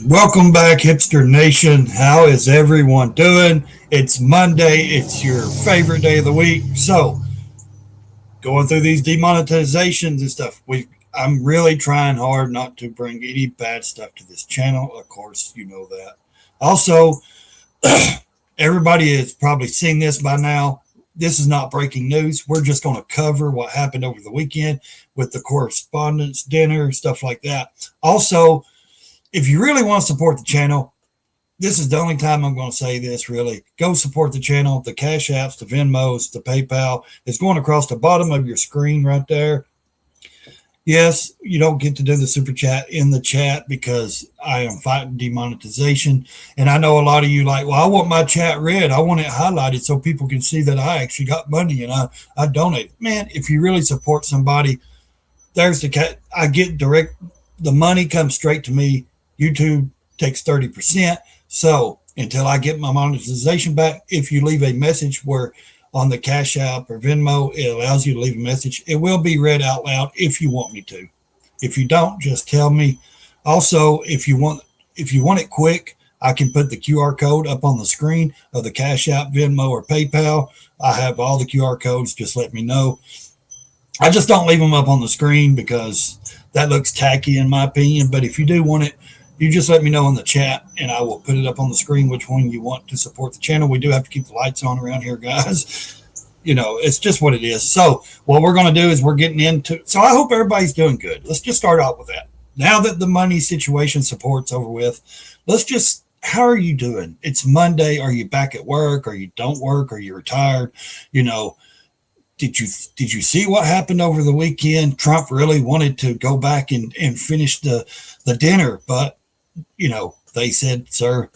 Welcome back, Hipster Nation. How is everyone doing? It's Monday. It's your favorite day of the week. So, going through these demonetizations and stuff, I'm really trying hard not to bring any bad stuff to this channel. Of course, you know that. Also, everybody has probably seen this by now. This is not breaking news. We're just going to cover what happened over the weekend with the Correspondents Dinner, stuff like that. Also, if you really want to support the channel, this is the only time I'm going to say this really. Go support the channel. The Cash Apps, the Venmos, the PayPal is going across the bottom of your screen right there. Yes, you don't get to do the super chat in the chat because I am fighting demonetization. And I know a lot of you like, well, I want my chat read. I want it highlighted so people can see that I actually got money and I donate. Man, if you really support somebody, there's the cat. I get direct, the money comes straight to me. YouTube takes 30%. So until I get my monetization back, if you leave a message where on the Cash App or Venmo, it allows you to leave a message. It will be read out loud if you want me to. If you don't, just tell me. Also, if you want it quick, I can put the QR code up on the screen of the Cash App, Venmo, or PayPal. I have all the QR codes. Just let me know. I just don't leave them up on the screen because that looks tacky in my opinion. But if you do want it, you just let me know in the chat and I will put it up on the screen which one you want to support the channel. We do have to keep the lights on around here, guys. You know, it's just what it is. So what we're going to do is we're getting into, so I hope everybody's doing good. Let's just start out with that. Now that the money situation support's over with, how are you doing? It's Monday. Are you back at work? Or you don't work? Are you retired? You know, did you see what happened over the weekend? Trump really wanted to go back and finish the dinner, but you know, they said, sir,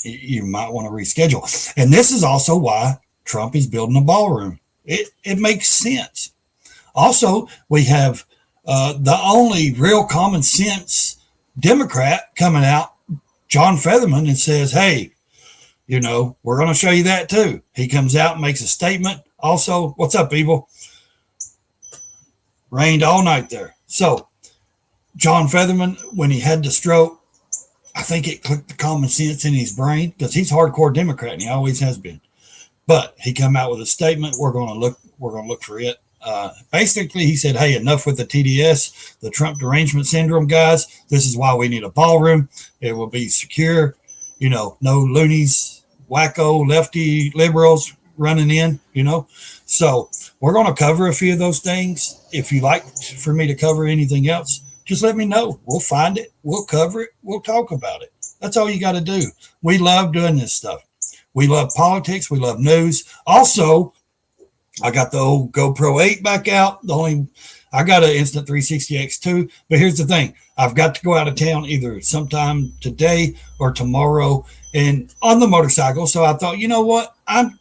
you might want to reschedule. And this is also why Trump is building a ballroom. It makes sense. Also, we have the only real common sense Democrat coming out, John Featherman, and says, hey, you know, we're going to show you that too. He comes out and makes a statement. Also, what's up, Evil? Rained all night there. So, John Featherman, when he had the stroke, I think it clicked the common sense in his brain because he's hardcore Democrat and he always has been. But he come out with a statement. We're going to look for it. Basically, he said, hey, enough with the TDS, the Trump derangement syndrome, guys. This is why we need a ballroom. It will be secure. You know, no loonies, wacko, lefty liberals running in, you know. So we're going to cover a few of those things. If you like for me to cover anything else, just let me know. We'll find it. We'll cover it. We'll talk about it. That's all you got to do. We love doing this stuff. We love politics. We love news. Also, I got the old GoPro 8 back out. I got an Instant 360X2. But here's the thing. I've got to go out of town either sometime today or tomorrow and on the motorcycle. So I thought, you know what? I'm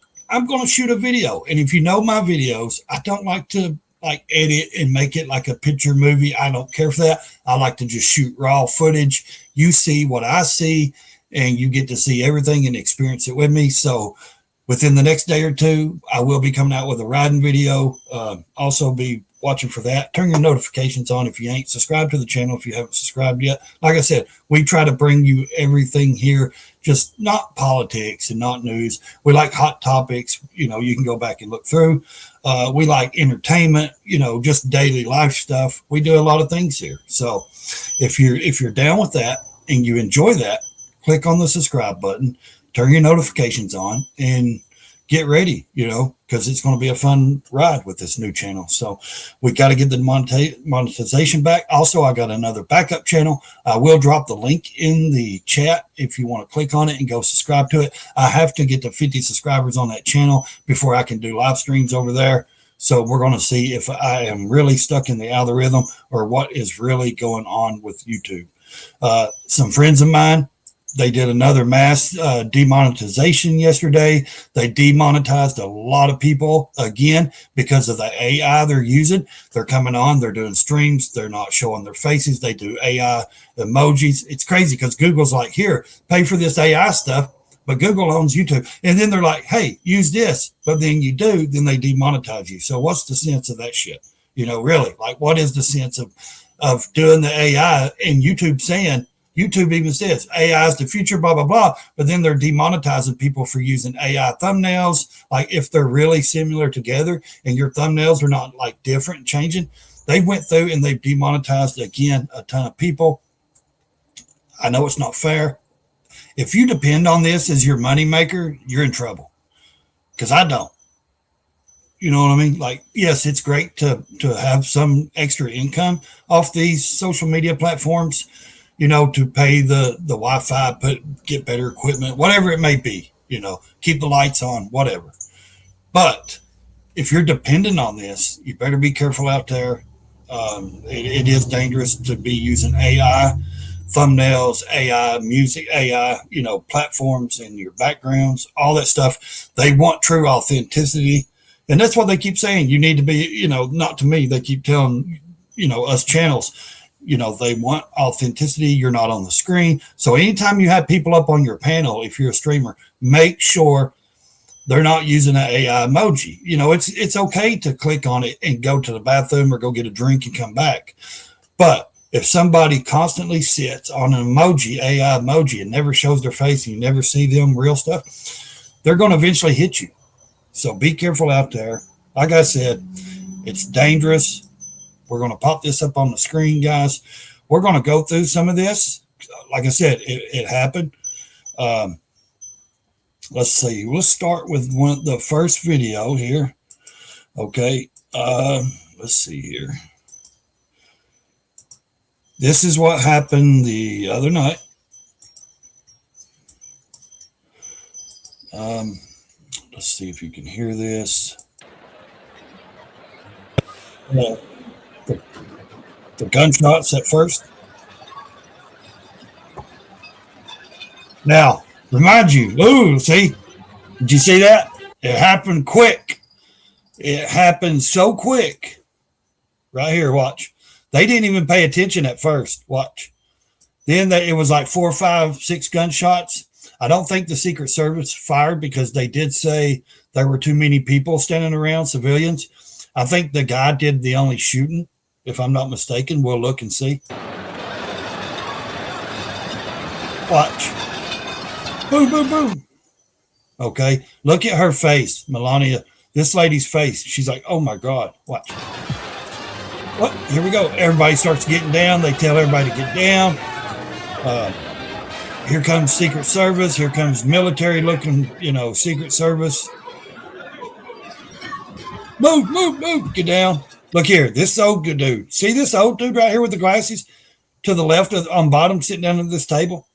going to shoot a video. And if you know my videos, I don't like to edit and make it like a picture movie. I don't care for that. I like to just shoot raw footage. You see what I see and you get to see everything and experience it with me. So within the next day or two, I will be coming out with a riding video. Also be watching for that. Turn your notifications on if you ain't subscribed to the channel, if you haven't subscribed yet. Like I said, we try to bring you everything here, just not politics and not news. We like hot topics. You know, you can go back and look through. We like entertainment, you know, just daily life stuff. We do a lot of things here. So if you're down with that and you enjoy that, click on the subscribe button, turn your notifications on, and get ready, you know, because it's going to be a fun ride with this new channel. So we got to get the monetization back. Also, I got another backup channel. I will drop the link in the chat if you want to click on it and go subscribe to it. I have to get to 50 subscribers on that channel before I can do live streams over there. So we're going to see if I am really stuck in the algorithm or what is really going on with YouTube. Some friends of mine, they did another mass demonetization yesterday. They demonetized a lot of people again because of the AI they're using. They're coming on, they're doing streams, they're not showing their faces. They do AI emojis. It's crazy because Google's like, here, pay for this AI stuff, but Google owns YouTube. And then they're like, hey, use this. But then you do, then they demonetize you. So what's the sense of that shit? You know, really, like what is the sense of doing the AI and YouTube saying, YouTube even says AI is the future, blah, blah, blah. But then they're demonetizing people for using AI thumbnails. Like if they're really similar together and your thumbnails are not like different, changing, they went through and they've demonetized again a ton of people. I know it's not fair. If you depend on this as your moneymaker, you're in trouble. Because I don't. You know what I mean? Like, yes, it's great to have some extra income off these social media platforms, to pay the Wi-Fi, get better equipment, whatever it may be, keep the lights on, whatever. But if you're dependent on this, you better be careful out there. It is dangerous to be using AI thumbnails, AI music, AI, platforms in your backgrounds, all that stuff. They want true authenticity. And that's what they keep saying. You need to be, not to me. They keep telling, us channels, they want authenticity. You're not on the screen. So anytime you have people up on your panel, if you're a streamer, make sure they're not using an AI emoji. It's okay to click on it and go to the bathroom or go get a drink and come back. But if somebody constantly sits on an emoji, AI emoji, and never shows their face and you never see them real stuff, they're going to eventually hit you. So be careful out there. Like I said, it's dangerous. We're going to pop this up on the screen, guys. We're going to go through some of this. Like I said, it happened. Let's see. Let's start with the first video here. Okay. Let's see here. This is what happened the other night. Let's see if you can hear this. The gunshots at first. Now, remind you, see? Did you see that? It happened quick. It happened so quick. Right here, watch. They didn't even pay attention at first. Watch. Then it was like 4, 5, 6 gunshots. I don't think the Secret Service fired because they did say there were too many people standing around, civilians. I think the guy did the only shooting, if I'm not mistaken. We'll look and see. Watch. Boom, boom, boom. Okay. Look at her face, Melania. This lady's face. She's like, oh my God. Watch. What? Here we go. Everybody starts getting down. They tell everybody to get down. Here comes Secret Service. Here comes military looking, Secret Service. Move, move, move. Get down. Look here. This old dude. See this old dude right here with the glasses to the left on bottom sitting down at this table?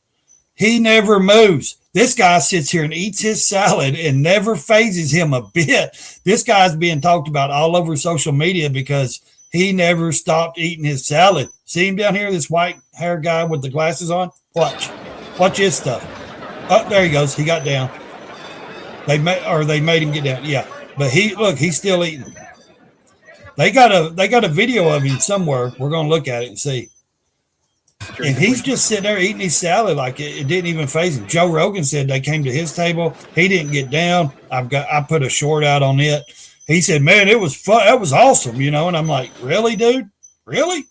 He never moves. This guy sits here and eats his salad and never phases him a bit. This guy's being talked about all over social media because he never stopped eating his salad. See him down here, this white hair guy with the glasses on? Watch. Watch his stuff. Oh, there he goes. He got down. They made him get down. Yeah. But he's still eating. They got a video of him somewhere. We're gonna look at it and see. And he's just sitting there eating his salad like it didn't even faze him. Joe Rogan said they came to his table. He didn't get down. I put a short out on it. He said, man, it was fun. That was awesome, And I'm like, really, dude? Really?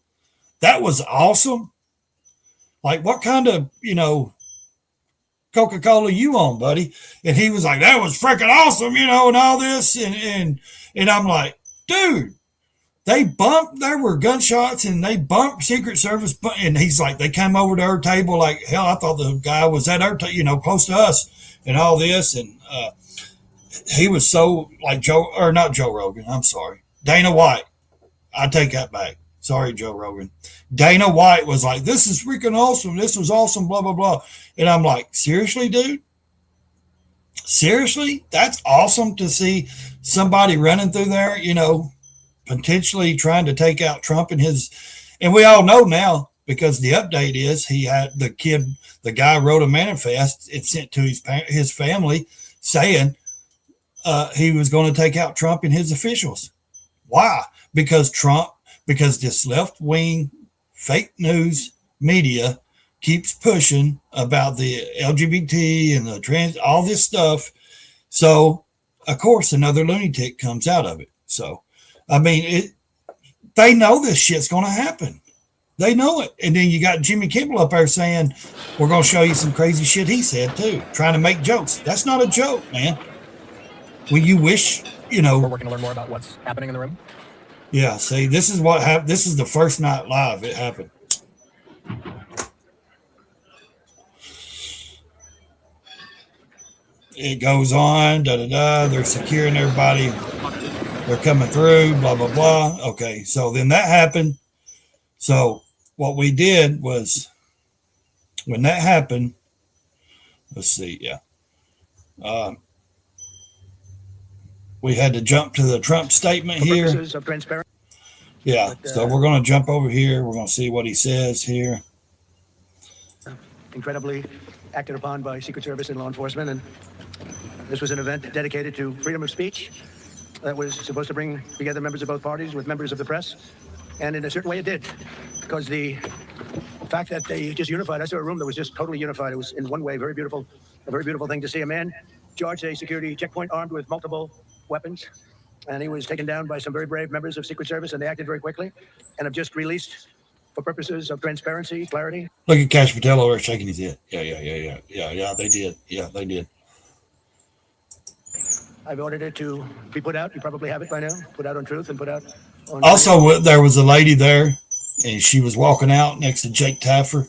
That was awesome? Like, what kind of, Coca-Cola you on, buddy? And he was like, that was freaking awesome, and all this. And I'm like, dude, there were gunshots and they bumped Secret Service. And he's like, they came over to our table like, hell, I thought the guy was at our close to us and all this. And he was so like not Joe Rogan. I'm sorry. Dana White. I take that back. Sorry, Joe Rogan. Dana White was like, this is freaking awesome. This was awesome, blah, blah, blah. And I'm like, seriously, dude? Seriously? That's awesome to see somebody running through there, potentially trying to take out Trump and we all know now because the update is he had the guy wrote a manifest and sent to his family saying he was going to take out Trump and his officials. Why? Because this left-wing fake news media keeps pushing about the LGBT and the trans, all this stuff. So, of course, another lunatic comes out of it. So, I mean, they know this shit's going to happen. They know it. And then you got Jimmy Kimmel up there saying, we're going to show you some crazy shit he said too, trying to make jokes. That's not a joke, man. When you wish, We're working to learn more about what's happening in the room. Yeah, see, this is what happened. This is the first night live it happened. It goes on, they're securing everybody. They're coming through, blah, blah, blah. Okay, so then that happened. So what we did was, when that happened, let's see, we had to jump to the Trump statement here. Yeah, so we're going to jump over here. We're going to see what he says here. Incredibly acted upon by Secret Service and law enforcement, and this was an event dedicated to freedom of speech that was supposed to bring together members of both parties with members of the press, and in a certain way it did, because the fact that they just unified. I saw a room that was just totally unified. It was in one way a very beautiful thing to see. A man charged a security checkpoint armed with multiple weapons, and he was taken down by some very brave members of Secret Service, and they acted very quickly and have just released, for purposes of transparency, clarity. Look at Cash Patel over shaking his head. Yeah, they did. Yeah, they did. I've ordered it to be put out. You probably have it by now. Put out on Truth and put out on... Also, there was a lady there, and she was walking out next to Jake Taffer,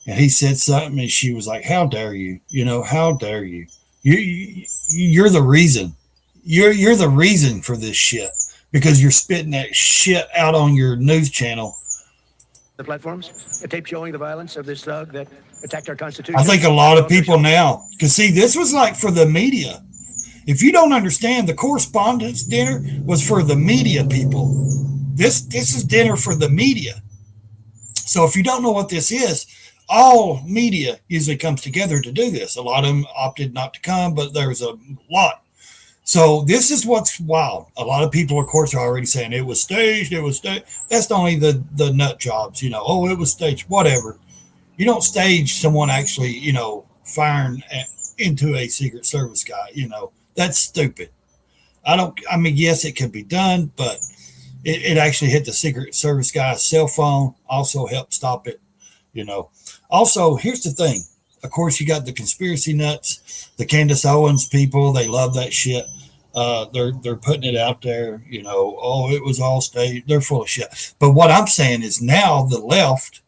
and he said something, and she was like, how dare you? How dare you? You're the reason. You're the reason for this shit, because you're spitting that shit out on your news channel. The platforms, a tape showing the violence of this thug that attacked our Constitution. I think a lot of people now, because see, this was like for the media. If you don't understand, the Correspondents Dinner was for the media people. This is dinner for the media. So if you don't know what this is, all media usually comes together to do this. A lot of them opted not to come, but there's a lot. So this is what's wild. A lot of people, of course, are already saying it was staged. That's only the nut jobs, it was staged, whatever. You don't stage someone actually, firing into a Secret Service guy, that's stupid. Yes, it could be done, but it actually hit the Secret Service guy's cell phone, also helped stop it, Also, here's the thing. Of course, you got the conspiracy nuts, the Candace Owens people. They love that shit. They're putting it out there, it was all staged. They're full of shit. But what I'm saying is now the left,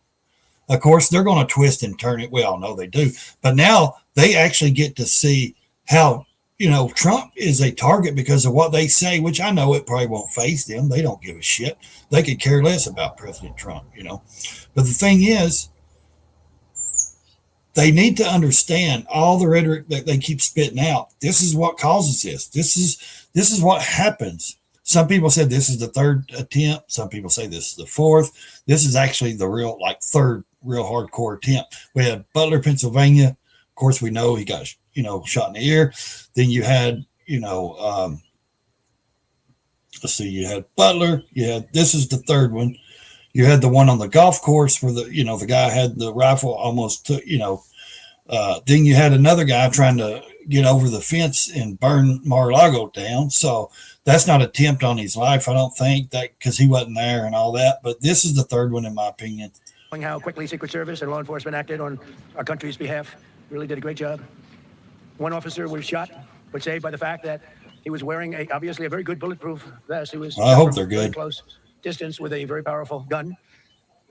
of course, they're going to twist and turn it. We all know they do. But now they actually get to see how, Trump is a target because of what they say, which I know it probably won't faze them. They don't give a shit. They could care less about President Trump, But the thing is, they need to understand all the rhetoric that they keep spitting out. This is what causes this. This is what happens. Some people said this is the third attempt. Some people say this is the fourth. This is actually the real, third real hardcore attempt. We had Butler, Pennsylvania. Of course, we know he got, shot in the ear. Then you had, let's see, you had Butler. This is the third one. You had the one on the golf course where the guy had the rifle almost took, then you had another guy trying to get over the fence and burn Mar-a-Lago down. So that's not an attempt on his life, I don't think, that because he wasn't there and all that. But this is the third one, in my opinion. How quickly Secret Service and law enforcement acted on our country's behalf. Really did a great job. One officer was shot, but saved by the fact that he was wearing obviously a very good bulletproof vest. He was I hope they're good. Close distance with a very powerful gun,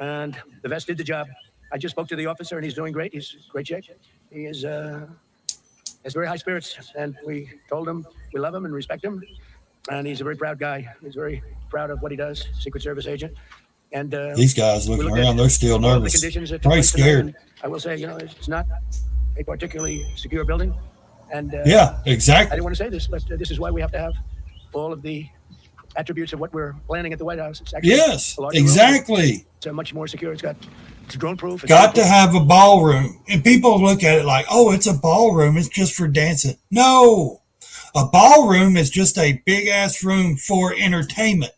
and the vest did the job. I just spoke to the officer, and he's doing great. He's a great chick. He has very high spirits, and we told him we love him and respect him, and he's a very proud guy. He's very proud of what he does, Secret Service agent. And these guys looking around, they're still nervous, probably scared. I will say, it's not a particularly secure building, and yeah, exactly. I didn't want to say this, but this is why we have to have all of the attributes of what we're planning at the White House. It's actually exactly. It's much more secure. It's drone proof. Got to have a ballroom, and people look at it like, oh, it's a ballroom. It's just for dancing. No, a ballroom is just a big ass room for entertainment.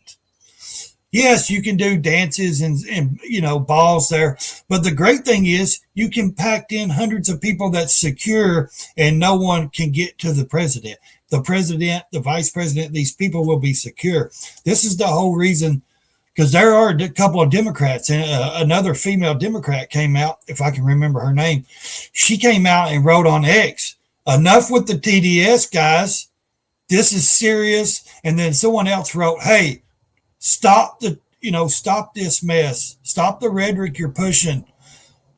Yes, you can do dances and balls there, but the great thing is you can pack in hundreds of people that's secure, and no one can get to the president. The president, the vice president, these people will be secure. This is the whole reason because there are a couple of Democrats, and another female Democrat came out, if I can remember her name. She came out and wrote on X, enough with the TDS, guys. This is serious. And then someone else wrote, hey, stop this mess. Stop the rhetoric you're pushing.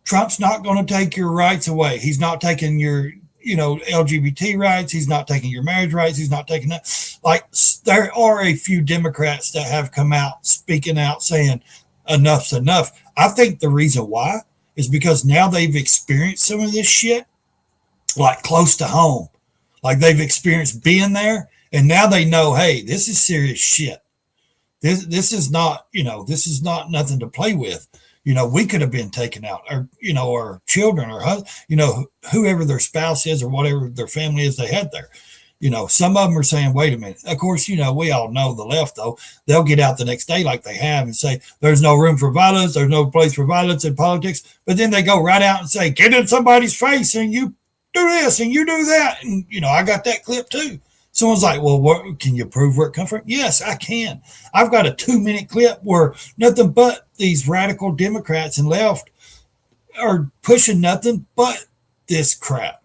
Trump's not going to take your rights away. He's not taking your, LGBT rights. He's not taking your marriage rights. He's not taking that. Like, there are a few Democrats that have come out speaking out saying enough's enough. I think the reason why is because now they've experienced some of this shit like close to home. Like they've experienced being there, and now they know, hey, this is serious shit. This is not, this is not nothing to play with. We could have been taken out, or, our children, or, whoever their spouse is, or whatever their family is they had there. Some of them are saying, wait a minute. Of course, we all know the left, though. They'll get out the next day like they have and say, there's no room for violence. There's no place for violence in politics. But then they go right out and say, get in somebody's face and you do this and you do that. And, I got that clip too. Someone's like, well, can you prove where it comes from? Yes, I can. I've got a 2-minute clip where nothing but these radical Democrats and left are pushing nothing but this crap.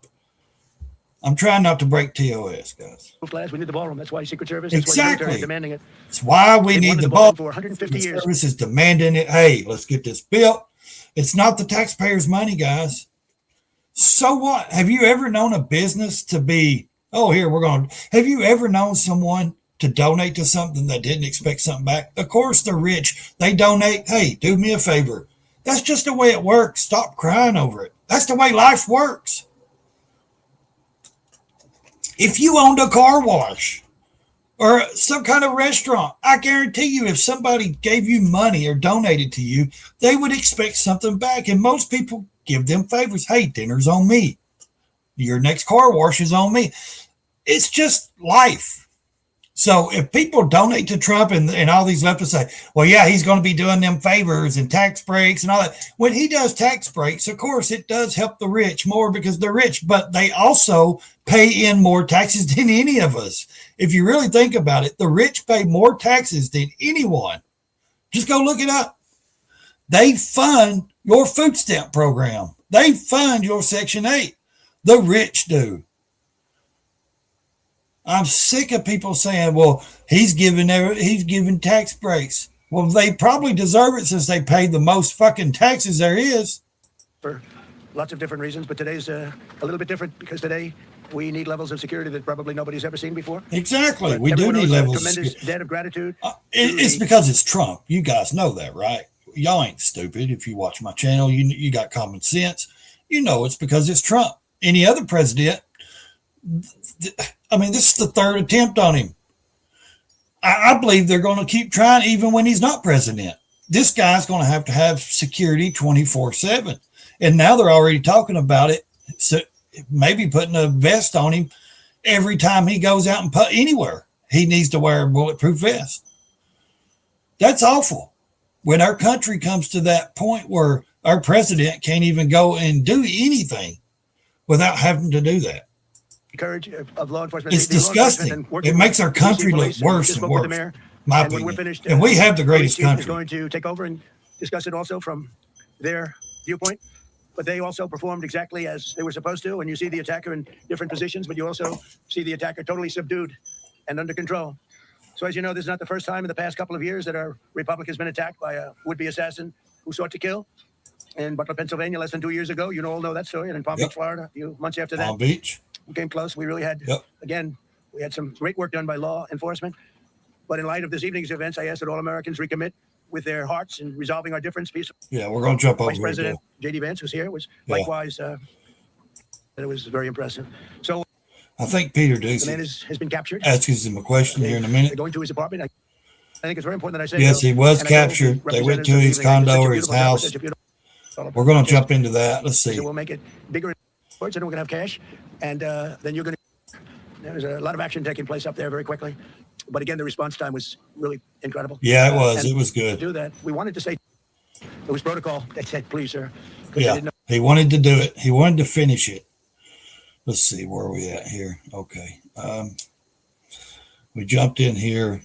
I'm trying not to break TOS, guys. We need the ballroom. That's why Secret Service exactly is demanding it. It's why we need the ballroom. For 150 years. Service is demanding it. Hey, let's get this built. It's not the taxpayers' money, guys. So what? Have you ever known a business to be, have you ever known someone to donate to something that didn't expect something back? Of course, they're rich. They donate. Hey, do me a favor. That's just the way it works. Stop crying over it. That's the way life works. If you owned a car wash or some kind of restaurant, I guarantee you if somebody gave you money or donated to you, they would expect something back. And most people give them favors. Hey, dinner's on me. Your next car wash is on me. It's just life. So if people donate to Trump and all these leftists say, well, yeah, he's going to be doing them favors and tax breaks and all that. When he does tax breaks, of course, it does help the rich more because they're rich, but they also pay in more taxes than any of us. If you really think about it, the rich pay more taxes than anyone. Just go look it up. They fund your food stamp program. They fund your Section 8. The rich do. I'm sick of people saying, well, he's giving tax breaks. Well, they probably deserve it since they pay the most fucking taxes there is. For lots of different reasons, but today's a little bit different because today we need levels of security that probably nobody's ever seen before. Exactly. But we do need levels of security. Tremendous debt of gratitude. It's because it's Trump. You guys know that, right? Y'all ain't stupid. If you watch my channel, you got common sense. You know it's because it's Trump. Any other president, this is the third attempt on him. I believe they're going to keep trying even when he's not president. This guy's going to have security 24/7. And now they're already talking about it. So maybe putting a vest on him every time he goes out and anywhere. He needs to wear a bulletproof vest. That's awful. When our country comes to that point where our president can't even go and do anything without having to do that. Courage of law enforcement. It's disgusting. It makes our country look worse and worse. My opinion. And we have the greatest country. Is going to take over and discuss it also from their viewpoint. But they also performed exactly as they were supposed to. And you see the attacker in different positions, but you also see the attacker totally subdued and under control. So as you know, this is not the first time in the past couple of years that our republic has been attacked by a would-be assassin who sought to kill. In Butler, Pennsylvania, less than 2 years ago. You all know that story. And in Palm Beach, Florida, a few months after that. Palm Beach. We came close. We really had, again, we had some great work done by law enforcement. But in light of this evening's events, I ask that all Americans recommit with their hearts in resolving our difference. Yeah, we're going to jump over Vice President J.D. Vance, who's here, was likewise, it was very impressive. So I think Peter the man has been captured. Asks him a question here in a minute. They're going to his apartment. I think it's very important that I say. Yes, he was captured. They went to his condo or his house. We're going to jump into that. Let's see. So we'll make it bigger. And we're going to have cash. And then you're going to. There's a lot of action taking place up there very quickly. But again, the response time was really incredible. Yeah, it was. It was good. To do that, we wanted to say it was protocol. They said, please, sir. Yeah, he wanted to do it. He wanted to finish it. Let's see, where are we at here? Okay. We jumped in here.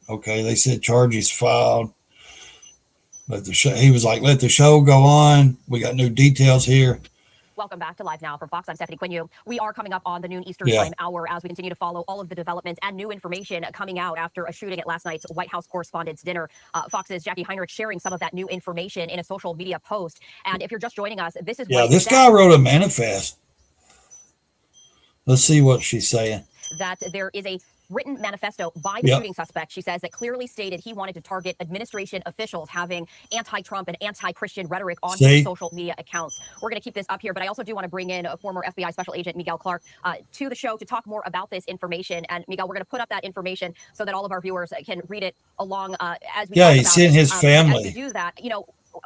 Okay, they said charges filed. He was like, let the show go on. We got new details here. Welcome back to Live Now from Fox. I'm Stephanie Quinn. We are coming up on the noon Eastern Yeah. Time hour as we continue to follow all of the developments and new information coming out after a shooting at last night's White House Correspondents Dinner. Fox's Jackie Heinrich sharing some of that new information in a social media post. And if you're just joining us, this is what this guy wrote a manifest. Let's see what she's saying. That there is a written manifesto by the shooting suspect, she says, that clearly stated he wanted to target administration officials having anti-Trump and anti-Christian rhetoric on his social media accounts. We're going to keep this up here, but I also do want to bring in a former FBI Special Agent Miguel Clark to the show to talk more about this information. And Miguel, we're going to put up that information so that all of our viewers can read it along as we talk he about sent his family. As we do that,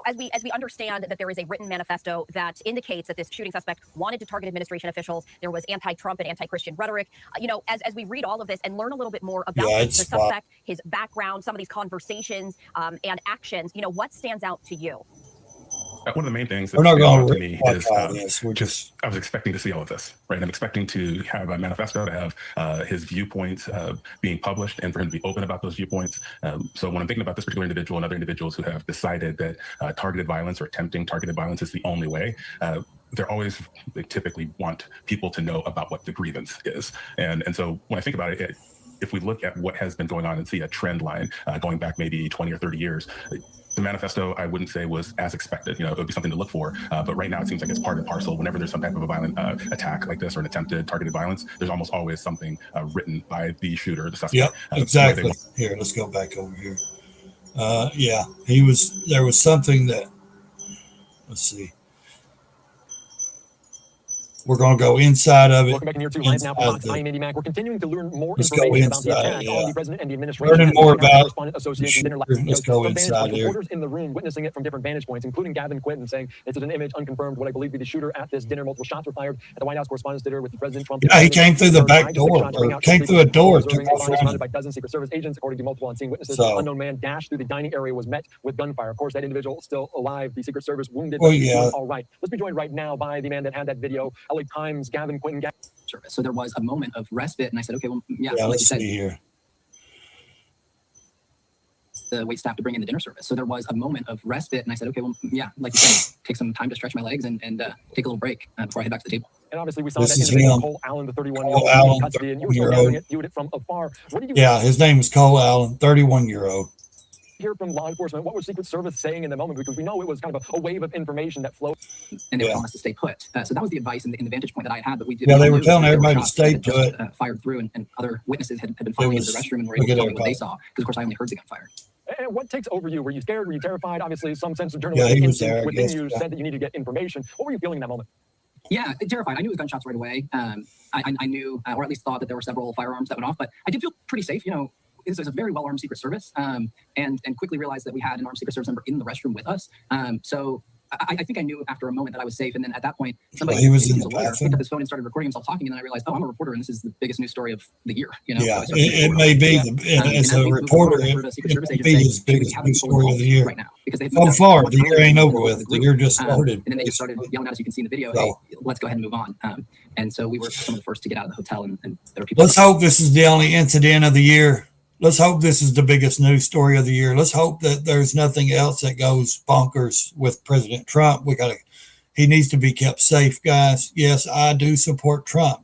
as we understand that there is a written manifesto that indicates that this shooting suspect wanted to target administration officials, there was anti-Trump and anti-Christian rhetoric. As we read all of this and learn a little bit more about the suspect, his background, some of these conversations and actions, what stands out to you? One of the main things that We're not stands going out to to me is I was expecting to see all of this, right? I'm expecting to have a manifesto, to have his viewpoints being published, and for him to be open about those viewpoints. So when I'm thinking about this particular individual and other individuals who have decided that targeted violence or attempting targeted violence is the only way, they typically want people to know about what the grievance is. And so when I think about it, if we look at what has been going on and see a trend line going back maybe 20 or 30 years, the manifesto, I wouldn't say was as expected. It would be something to look for. But right now, it seems like it's part and parcel. Whenever there's some type of a violent attack like this or an attempted targeted violence, there's almost always something written by the shooter, the suspect. Yep, exactly. Here, let's go back over here. There was something that, let's see. We're going to go inside of it. Welcome back in here to Live Now from Fox. I'm Andy Mack. We're continuing to learn more Let's information go about the inside, attack on the president and the administration. Learning more about Let's go inside here. Reporters in the room witnessing it from different vantage points, including Gavin Quinton saying it's an image unconfirmed what I believe to be the shooter at this dinner. Multiple shots were fired at the White House Correspondents Dinner with President Trump. Yeah, he came through the back door, or came through a door. Surrounded by dozens of Secret Service agents, according to multiple on-scene witnesses. The unknown man dashed through the dining area, was met with gunfire. Of course, that individual still alive. The Secret Service wounded. All right. Let's be joined right now by the man that had that video. LA Times, Gavin Quinton. Service. So there was a moment of respite, and I said, okay, well, like let's you said, see here. The wait staff to bring in the dinner service. So there was a moment of respite, and I said, okay, well, like you said, take some time to stretch my legs and take a little break before I head back to the table. And obviously, we saw that individual, Cole Allen, the 31-year-old, custody, and you were viewed it from afar. What did you? His name is Cole Allen, 31-year-old. Hear from law enforcement? What was Secret Service saying in the moment? Because we know it was kind of a wave of information that flowed. And they were telling us to stay put. So that was the advice and the vantage point that I had. But we did. Yeah, they were telling everybody to stay put. Fired through, and other witnesses had been following into the restroom and were able to tell me what they saw. Because of course I only heard the gunfire. And what takes over you? Were you scared? Were you terrified? Obviously, some sense of he journalistic was there, instinct within you said that you needed to get information. What were you feeling in that moment? Yeah, terrified. I knew it was gunshots right away. I knew, or at least thought, that there were several firearms that went off. But I did feel pretty safe. This is a very well-armed Secret Service, and quickly realized that we had an armed Secret Service member in the restroom with us. So I think I knew after a moment that I was safe. And then at that point, somebody he was in the picked up his phone and started recording himself talking. And then I realized, I'm a reporter, and this is the biggest news story of the year. Yeah, so it may be. As a reporter, it may be his biggest news story of the year. Right now, because so far, the year ain't over with. The year just started. And then they just started yelling at us. You can see in the video, hey, let's go ahead and move on. And so we were some of the first to get out of the hotel. And there were people. Let's hope this is the only incident of the year. Let's hope this is the biggest news story of the year. Let's hope that there's nothing else that goes bonkers with President Trump. He needs to be kept safe, guys. Yes, I do support Trump,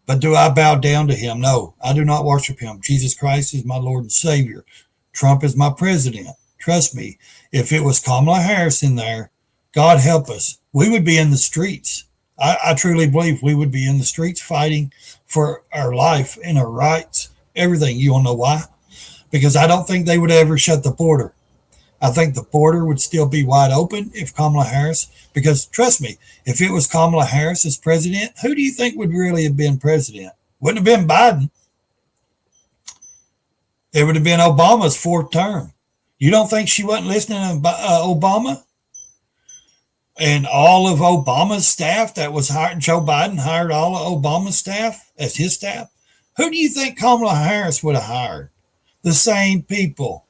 but do I bow down to him? No, I do not worship him. Jesus Christ is my Lord and Savior. Trump is my president. Trust me, if it was Kamala Harris in there, God help us, we would be in the streets. I truly believe we would be in the streets fighting for our life and our rights. Everything. You want to know why? Because I don't think they would ever shut the border. I think the border would still be wide open if Kamala Harris, because trust me, if it was Kamala Harris as president, who do you think would really have been president? Wouldn't have been Biden. It would have been Obama's fourth term. You don't think she wasn't listening to Obama? And all of Obama's staff that was hired, Joe Biden hired all of Obama's staff as his staff. Who do you think Kamala Harris would have hired? The same people.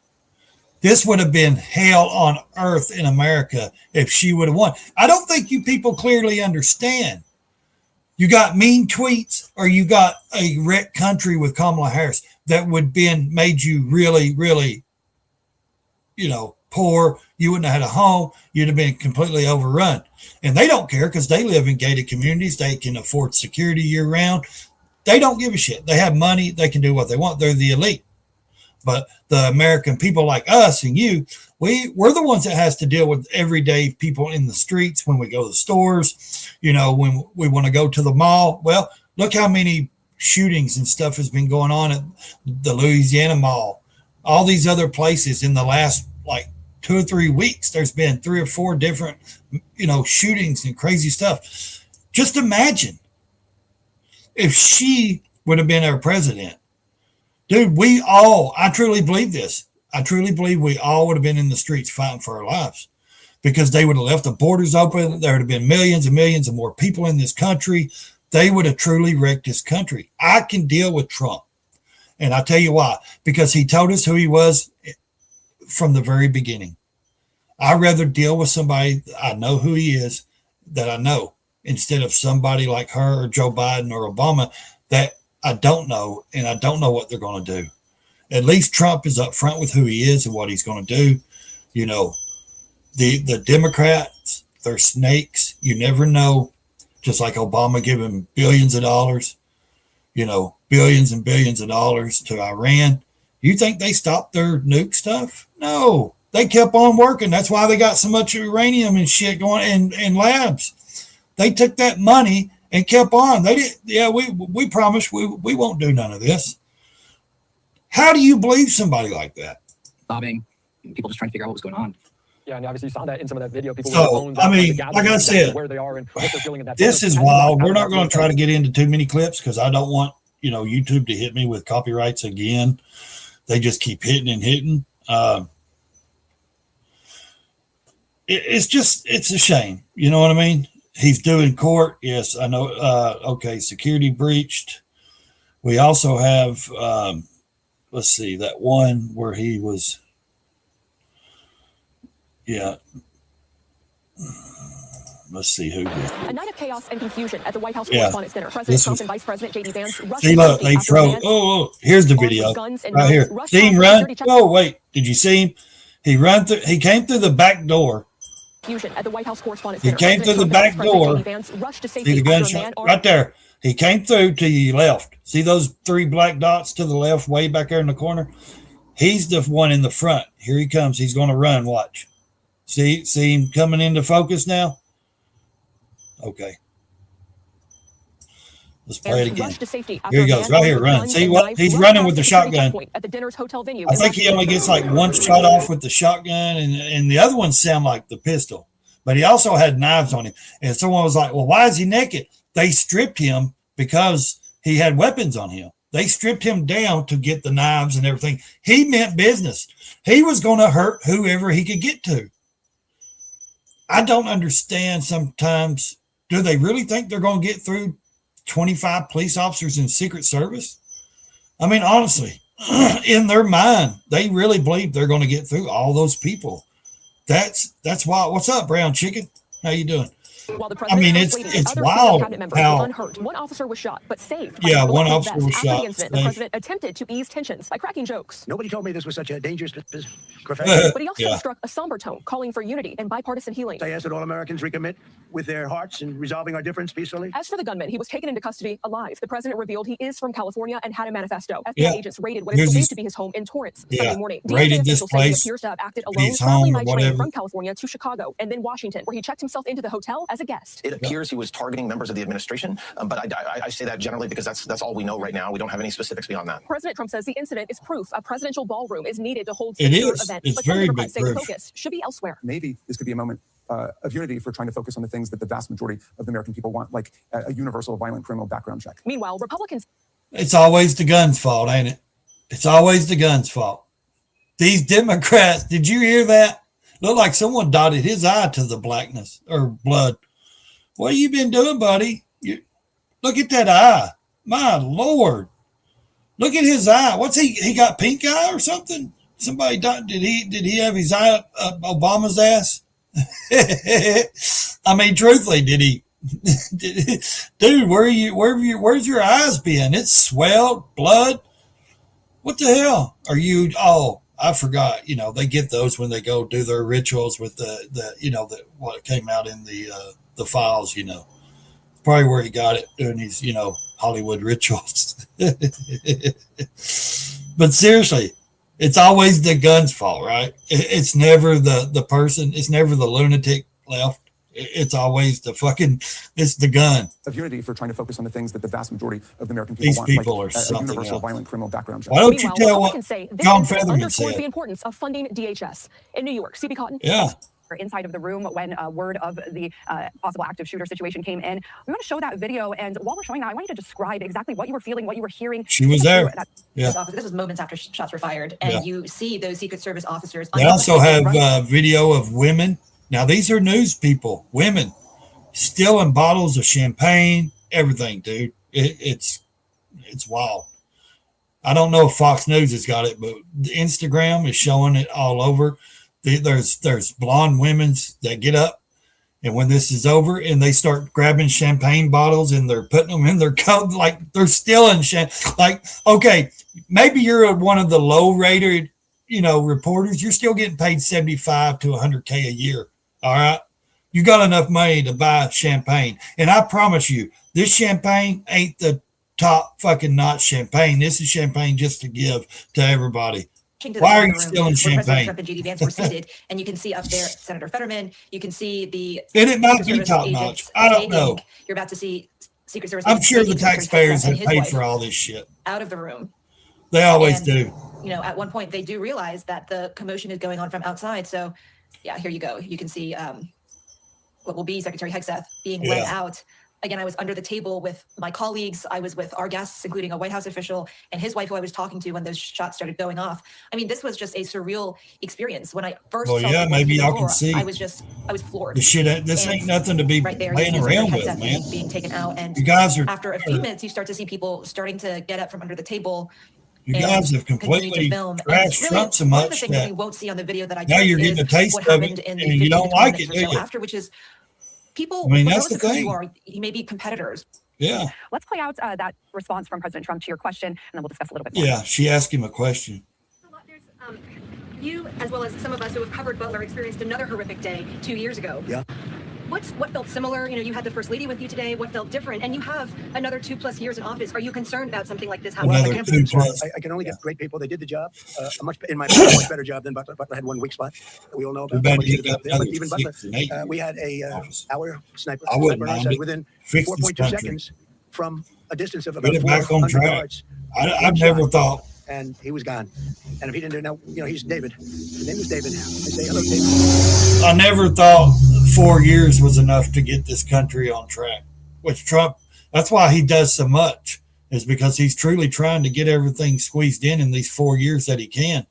This would have been hell on earth in America if she would have won. I don't think you people clearly understand. You got mean tweets, or you got a wrecked country with Kamala Harris that would have made you really, really, poor. You wouldn't have had a home. You'd have been completely overrun. And they don't care because they live in gated communities. They can afford security year round. They don't give a shit. They have money. They can do what they want. They're the elite. But the American people like us and you, we're the ones that has to deal with everyday people in the streets when we go to the stores, when we want to go to the mall. Well, look how many shootings and stuff has been going on at the Louisiana Mall. All these other places in the last 2 or 3 weeks, there's been 3 or 4 different, shootings and crazy stuff. Just imagine if she would have been our president. Dude, I truly believe this. I truly believe we all would have been in the streets fighting for our lives because they would have left the borders open. There would have been millions and millions of more people in this country. They would have truly wrecked this country. I can deal with Trump. And I'll tell you why. Because he told us who he was from the very beginning. I'd rather deal with somebody I know who he is that I know instead of somebody like her or Joe Biden or Obama that I don't know, and I don't know what they're going to do. At least Trump is up front with who he is and what he's going to do. The Democrats, they're snakes. You never know. Just like Obama giving billions of dollars, billions and billions of dollars to Iran. You think they stopped their nuke stuff? No, they kept on working. That's why they got so much uranium and shit going in labs. They took that money and kept on. They did. Yeah, we promised we won't do none of this. How do you believe somebody like that? Sobbing, people just trying to figure out what was going on. Yeah, and obviously you saw that in some of that video. People like I said, where they are and what they're feeling at that this is wild. We're not going to try to get into too many clips because I don't want YouTube to hit me with copyrights again. They just keep hitting and hitting. It's a shame. You know what I mean? He's doing court. Yes, I know. Okay, security breached. We also have, let's see, that one where he was, yeah. Let's see who. A night of chaos and confusion at the White House Correspondents Dinner. President Trump and Vice President J.D. Vance rushed. See, look, they throw. Oh, here's the video right here. See him run? Oh, wait, did you see him? He came through the back door. At the White House Correspondents Dinner. He came through the back door. See the gunshot right there. He came through to the left. See those 3 black dots to the left, way back there in the corner? He's the one in the front. Here he comes. He's going to run. Watch. See him coming into focus now? Okay. Let's play it again. Here he goes, right here, run. See what? He's running with the shotgun. At the dinner's hotel venue. I think he only gets like 1 shot off with the shotgun, and the other ones sound like the pistol. But he also had knives on him. And someone was like, well, why is he naked? They stripped him because he had weapons on him. They stripped him down to get the knives and everything. He meant business. He was going to hurt whoever he could get to. I don't understand sometimes. Do they really think they're going to get through 25 police officers in Secret Service? I mean, honestly, in their mind, they really believe they're going to get through all those people. That's why. What's up, brown chicken? How you doing? I mean, it's wild how one officer was shot but saved. Yeah, one officer was shot. The president attempted to ease tensions by cracking jokes. Nobody told me this was such a dangerous profession. But he also struck a somber tone, calling for unity and bipartisan healing. I ask that all Americans recommit with their hearts in resolving our difference peacefully. As for the gunman, he was taken into custody alive. The president revealed he is from California and had a manifesto. FBI agents raided what is believed to be his home in Torrance Sunday morning. Raided this place. He appears to have acted alone, traveling by train from California to Chicago and then Washington, where he checked himself into the hotel as a guest. It appears he was targeting members of the administration, but I say that generally because that's all we know right now. We don't have any specifics beyond that. President Trump says the incident is proof a presidential ballroom is needed to hold secure events. It's but very some big say the focus should be elsewhere. Maybe this could be a moment of unity for trying to focus on the things that the vast majority of the American people want, like a universal violent criminal background check. Meanwhile, Republicans... It's always the guns' fault, ain't it? It's always the guns' fault. These Democrats, did you hear that? Looked like someone dotted his eye to the blackness or blood. What have you been doing, buddy? Look at that eye. My Lord. Look at his eye. What's he got pink eye or something? Somebody did he have his eye up Obama's ass? I mean, truthfully, did he? Dude, where's your eyes been? It's swelled, blood. What the hell? Are you I forgot, they get those when they go do their rituals with what came out in the files, probably where he got it doing these, Hollywood rituals. But seriously, it's always the gun's fault, right? It's never the person. It's never the lunatic left. It's always it's the gun. Of unity for trying to focus on the things that the vast majority of the American people These want, people like are a something universal else. violent criminal background check. Why don't you tell what John Featherman underscores said? the importance of funding DHS in New York. CB Cotton. Yeah. Inside of the room when word of the possible active shooter situation came in. We want to show that video, and while we're showing that, I want you to describe exactly what you were feeling, what you were hearing. She was there. Yeah. This was moments after shots were fired, and you see those Secret Service officers. They also have video of women. Now these are news people, women, stealing bottles of champagne, everything, dude. It's wild. I don't know if Fox News has got it, but Instagram is showing it all over. There's blonde women that get up, and when this is over, and they start grabbing champagne bottles and they're putting them in their coat, like they're stealing champagne. Like, okay, maybe you're one of the low-rated, reporters. You're still getting paid 75 to 100K a year. All right, you got enough money to buy champagne, and I promise you, this champagne ain't the top fucking notch champagne. This is champagne just to give to everybody. Why are you stealing champagne? Trump and JD Vance were seated, and you can see up there Senator Fetterman. You can see the. And it might be top notch. I don't know. You're about to see Secret Service. I'm sure the taxpayers have paid for all this shit. Out of the room. They always do. At one point they do realize that the commotion is going on from outside. So, yeah, here you go. You can see what will be Secretary Hegseth being led out. Again, I was under the table with my colleagues. I was with our guests, including a White House official and his wife, who I was talking to when those shots started going off. I mean, this was just a surreal experience. When I first saw maybe y'all can see. I was floored. This ain't nothing to be playing around with, man. Being taken out, and you guys are. After a few minutes, you start to see people starting to get up from under the table. You guys have completely trashed Trump so much that we won't see on the video that I now you're getting a taste of it, and you don't like it, do you? After, which is. People, that's the thing. You may be competitors. Yeah. Let's play out that response from President Trump to your question, and then we'll discuss a little bit more. Yeah, she asked him a question. You, as well as some of us who have covered Butler, experienced another horrific day 2 years ago. Yeah. What felt similar? You had the First Lady with you today. What felt different? And you have another 2+ years in office. Are you concerned about something like this happening? I can only get great people. They did the job. Much better job than Butler. Butler had one weak spot that we all know about. But even Butler, we had our sniper within 4.2 seconds from a distance of about 400 yards. I've never thought. And he was gone. And if he didn't do it now, he's David. His name is David. I say hello, David. I never thought 4 years was enough to get this country on track. Which Trump, that's why he does so much, is because he's truly trying to get everything squeezed in these 4 years that he can.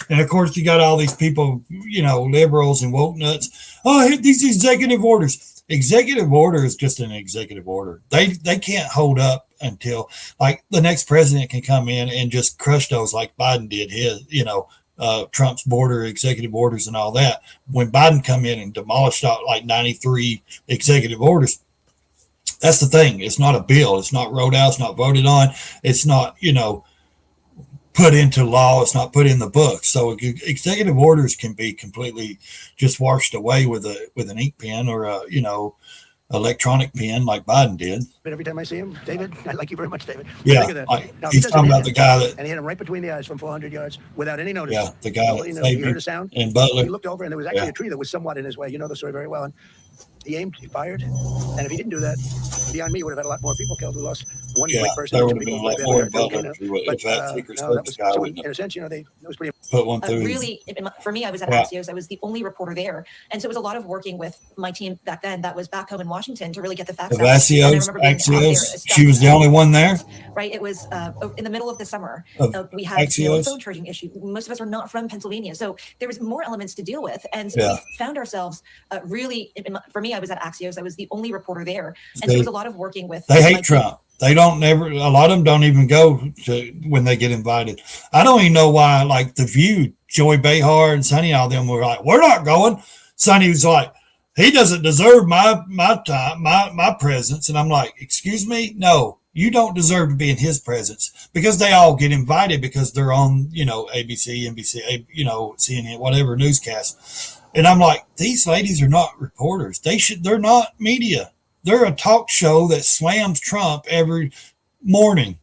And of course, you got all these people, liberals and woke nuts. Oh, these executive orders. Executive order is just an executive order. They can't hold up until the next president can come in and just crush those like Biden did his, Trump's border executive orders and all that. When Biden come in and demolished out 93 executive orders, that's the thing. It's not a bill. It's not rolled out. It's not voted on. It's not, put into law. It's not put in the book. So executive orders can be completely just washed away with an ink pen or electronic pen like Biden did. But every time I see him, David, I like you very much, David. Yeah, he's talking about the guy that, and he hit him right between the eyes from 400 yards without any notice. Yeah, the guy that he heard a sound. And Butler. He looked over, and there was actually a tree that was somewhat in his way. You know the story very well. And he aimed, he fired, and if he didn't do that, beyond me, he would have had a lot more people killed. We lost one white person. There would have been a lot more Butler if that Secret Service guy wouldn't have. In a sense, that was pretty. Put one through. Really, for me, I was at Axios. I was the only reporter there, and so it was a lot of working with my team back then. That was back home in Washington to really get the facts out. Axios. She was the only one there. Right. It was in the middle of the summer. We had a phone charging issue. Most of us are not from Pennsylvania, so there was more elements to deal with, and so we found ourselves really. For me, I was at Axios. I was the only reporter there, and so it was a lot of working with. They hate Trump. They don't never. A lot of them don't even go to when they get invited. I don't even know why. The View, Joey Behar and Sonny, all them were like, "We're not going." Sonny was like, "He doesn't deserve my time, my presence." And I'm like, "Excuse me, no, You don't deserve to be in his presence, because they all get invited because they're on, ABC, NBC, CNN, whatever newscast. And I'm like, these ladies are not reporters. They're not media. They're a talk show that slams Trump every morning.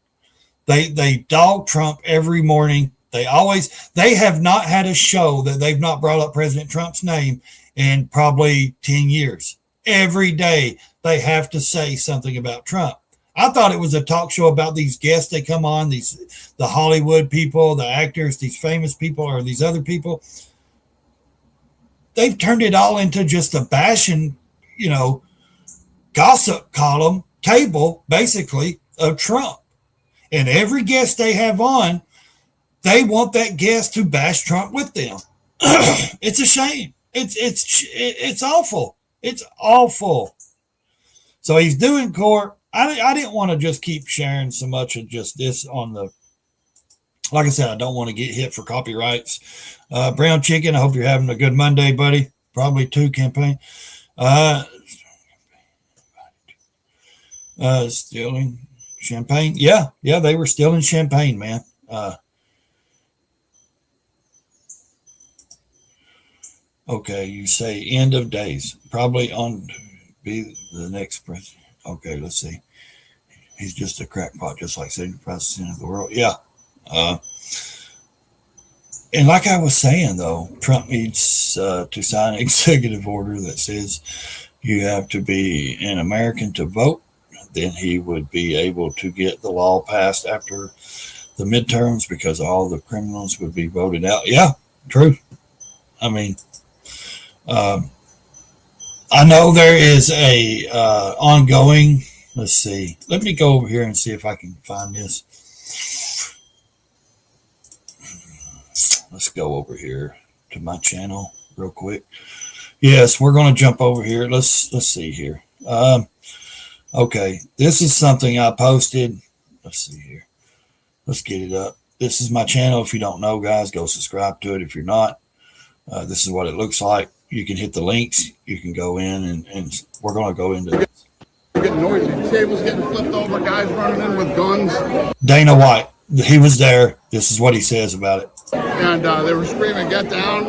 They dog Trump every morning. They have not had a show that they've not brought up President Trump's name in probably 10 years. Every day they have to say something about Trump. I thought it was a talk show about these guests they come on, the Hollywood people, the actors, these famous people, or these other people. They've turned it all into just a bashing, gossip column table, basically, of Trump. And every guest they have on, they want that guest to bash Trump with them. It's a shame. It's awful. It's awful. So he's doing court. I didn't want to just keep sharing so much of just this on the, like I said, I don't want to get hit for copyrights. Brown Chicken, I hope you're having a good Monday, buddy. Probably 2 campaign. Stealing Champagne. Yeah, they were stealing Champagne, man. Okay, you say end of days. Probably on be the next president. Okay, let's see. He's just a crackpot, just like 75% of the world. Yeah. And like I was saying, though, Trump needs to sign an executive order that says you have to be an American to vote. Then he would be able to get the law passed after the midterms, because all the criminals would be voted out. Yeah, true. I mean, I know there is a ongoing, let's see. Let me go over here and see if I can find this. Let's go over here to my channel real quick. Yes, we're going to jump over here. Let's see here. Okay, this is something I posted. Let's see here. Let's get it up. This is my channel. If you don't know, guys, go subscribe to it. If you're not, this is what it looks like. You can hit the links. You can go in, and we're going to go into this. Getting noisy. Tables getting flipped over. Guys running in with guns. Dana White, he was there. This is what he says about it. And they were screaming, "Get down!"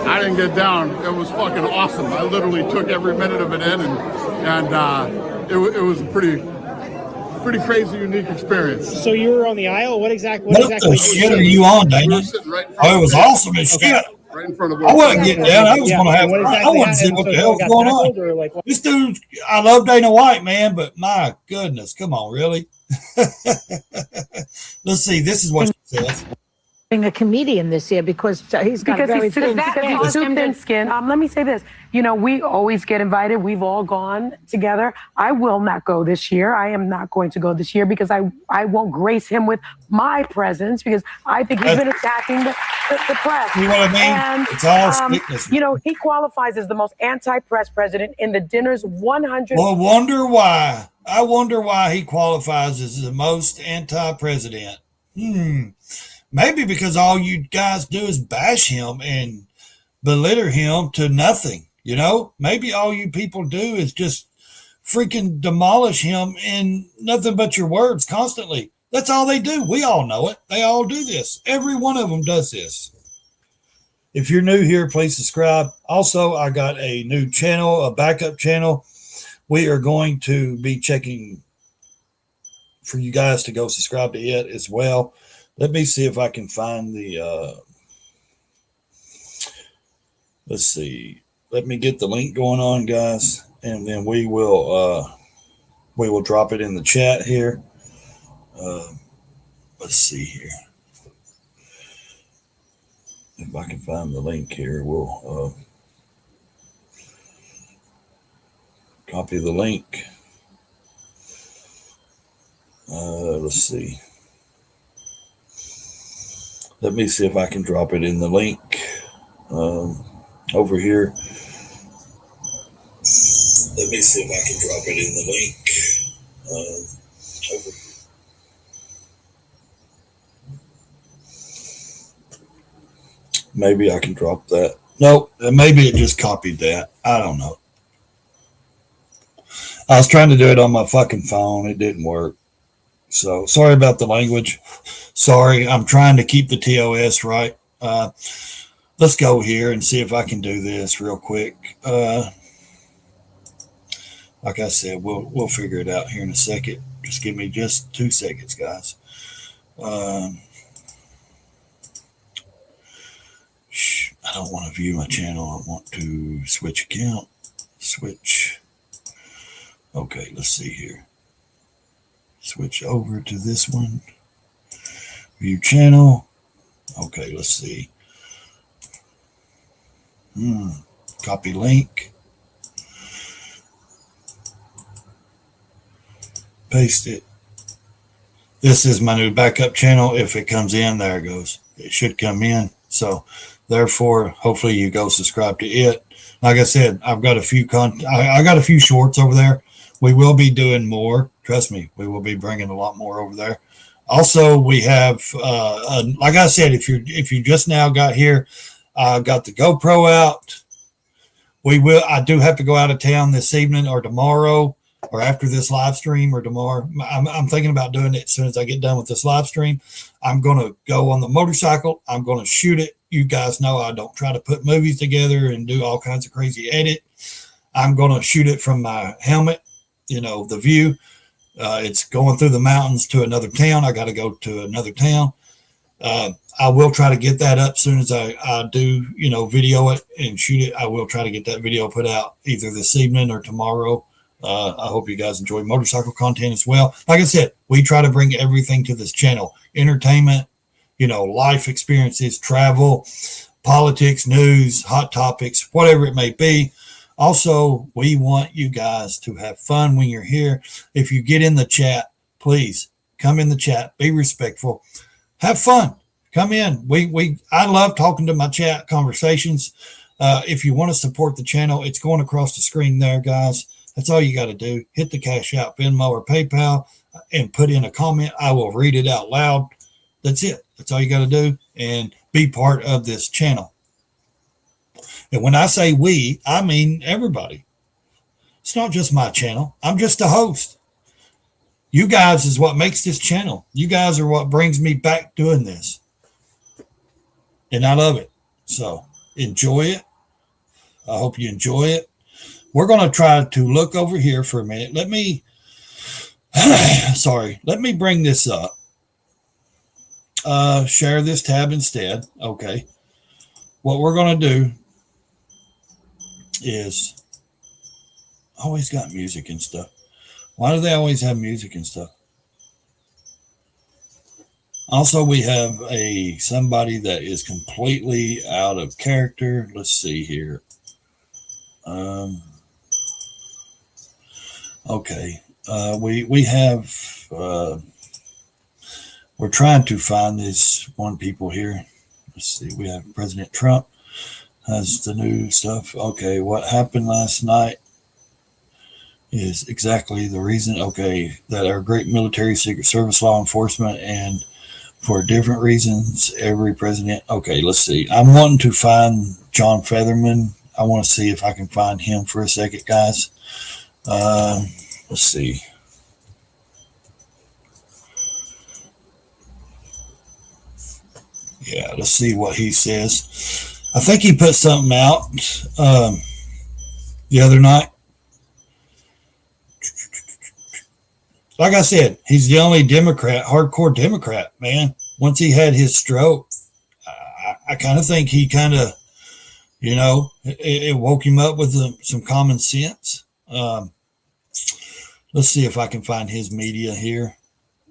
I didn't get down. It was fucking awesome. I literally took every minute of it in, and it was a pretty crazy, unique experience. So you were on the aisle. What exactly shit are you on, Dana? We were sitting right in front Oh, it was awesome as shit. right in front of I wasn't getting down. I was going to have. I wanted to see what the hell was going on. This dude, I love Dana White, man, but my goodness, come on, really? Let's see. This is what she says. A comedian this year because he's got very thin skin. Let me say this. We always get invited. We've all gone together. I will not go this year. I am not going to go this year because I won't grace him with my presence, because I think he's been attacking the press. You know what I mean? And, it's all sickness. He qualifies as the most anti-press president in the dinner's 100. Well, I wonder why he qualifies as the most anti-president. Maybe because all you guys do is bash him and belittle him to nothing. Maybe all you people do is just freaking demolish him in nothing but your words constantly. That's all they do. We all know it. They all do this. Every one of them does this. If you're new here, please subscribe. Also, I got a new channel, a backup channel. We are going to be checking for you guys to go subscribe to it as well. Let me see if I can find the, let's see. Let me get the link going on, guys, and then we will drop it in the chat here. Let's see here. If I can find the link here, we'll copy the link. Let's see. Let me see if I can drop it in the link over here. Let me see if I can drop it in the link over here. Maybe I can drop that. Nope, maybe it just copied that. I don't know. I was trying to do it on my fucking phone. It didn't work. So sorry about the language. Sorry, I'm trying to keep the TOS right. Let's go here and see if I can do this real quick. Like I said, we'll figure it out here in a second. Just give me just 2 seconds, guys. I don't want to view my channel. I want to switch account. Switch. Okay, let's see here. Switch over to this one. View channel. Okay, let's see. Copy link. Paste it. This is my new backup channel. If it comes in, there it goes. It should come in. So therefore, hopefully you go subscribe to it. Like I said, I've got a few I got a few shorts over there. We will be doing more. Trust me, we will be bringing a lot more over there. Also, we have, like I said, if you just now got here, I got the GoPro out. I do have to go out of town this evening or tomorrow, or after this live stream or tomorrow. I'm thinking about doing it as soon as I get done with this live stream. I'm going to go on the motorcycle. I'm going to shoot it. You guys know I don't try to put movies together and do all kinds of crazy edit. I'm going to shoot it from my helmet, the view. It's going through the mountains to another town. I got to go to another town. I will try to get that up as soon as I do, video it and shoot it. I will try to get that video put out either this evening or tomorrow. I hope you guys enjoy motorcycle content as well. Like I said, we try to bring everything to this channel: entertainment, life experiences, travel, politics, news, hot topics, whatever it may be. Also, we want you guys to have fun when you're here. If you get in the chat, please come in the chat, be respectful, have fun, come in. I love talking to my chat conversations. If you want to support the channel, it's going across the screen there, guys. That's all you got to do. Hit the Cash App, Venmo, or PayPal and put in a comment. I will read it out loud. That's it. That's all you got to do, and be part of this channel. And when I say we, I mean everybody. It's not just my channel. I'm just a host. You guys is what makes this channel. You guys are what brings me back doing this. And I love it. So enjoy it. I hope you enjoy it. We're going to try to look over here for a minute. Let me bring this up. Share this tab instead. Okay. What we're going to do is, always got music and stuff. Why do they always have music and stuff? Also, we have somebody that is completely out of character. Let's see here. Okay. We have, we're trying to find this one people here. Let's see. We have President Trump has the new stuff. Okay. What happened last night is exactly the reason. Okay. That our great military, Secret Service, law enforcement, and for different reasons, every president. Okay. Let's see. I'm wanting to find John Featherman. I want to see if I can find him for a second, guys. Let's see. Yeah, let's see what he says. I think he put something out the other night. Like I said, he's the only Democrat, hardcore Democrat, man. Once he had his stroke, I kind of think he kind of, it woke him up with some common sense. Let's see if I can find his media here.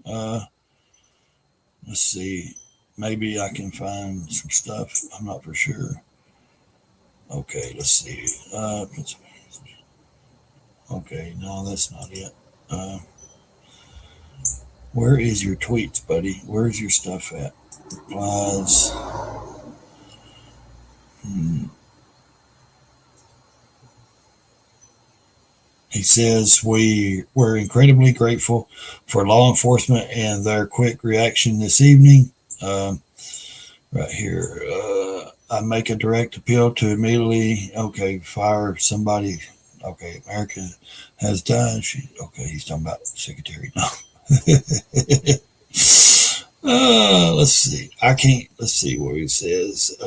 Let's see. Maybe I can find some stuff. I'm not for sure. Okay, let's see. Okay, no, that's not it. Where is your tweets, buddy? Where's your stuff at? Replies. He says, we're incredibly grateful for law enforcement and their quick reaction this evening. Right here, I make a direct appeal to immediately, fire somebody. Okay, America has died. Okay, he's talking about secretary. No, Let's see. Let's see what he says.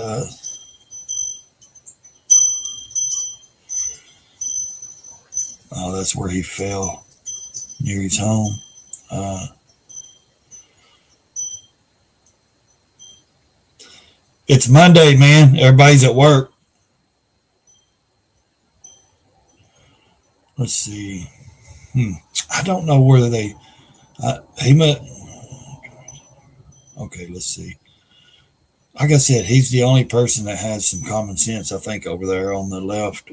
Oh, that's where he fell near his home. It's Monday, man. Everybody's at work. Let's see. I don't know whether they. He met. Okay, let's see. Like I said, he's the only person that has some common sense, I think, over there on the left.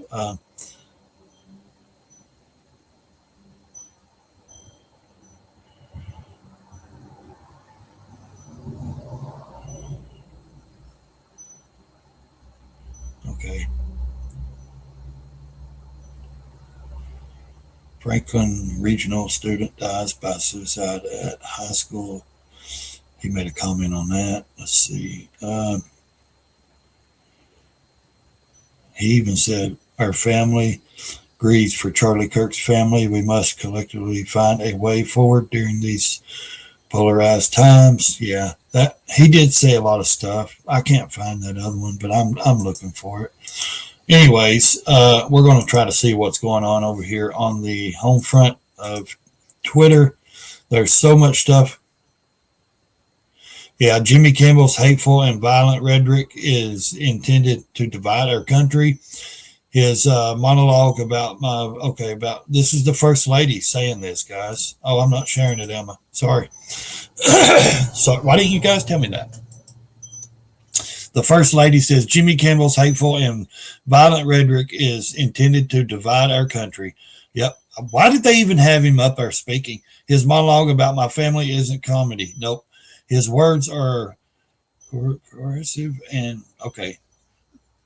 Okay. Franklin regional student dies by suicide at high school. He made a comment on that. Let's see. He even said, our family grieves for Charlie Kirk's family. We must collectively find a way forward during these polarized times. Yeah, that he did say a lot of stuff. I can't find that other one, but I'm looking for it. Anyways, we're going to try to see what's going on over here on the home front of Twitter. There's so much stuff. Yeah, Jimmy Kimball's hateful and violent rhetoric is intended to divide our country. His monologue about this is the first lady saying this, guys. Oh, I'm not sharing it, Emma. Sorry. So why didn't you guys tell me that? The first lady says Jimmy Kimball's hateful and violent rhetoric is intended to divide our country. Yep. Why did they even have him up there speaking? His monologue about my family isn't comedy. Nope. His words are coercive and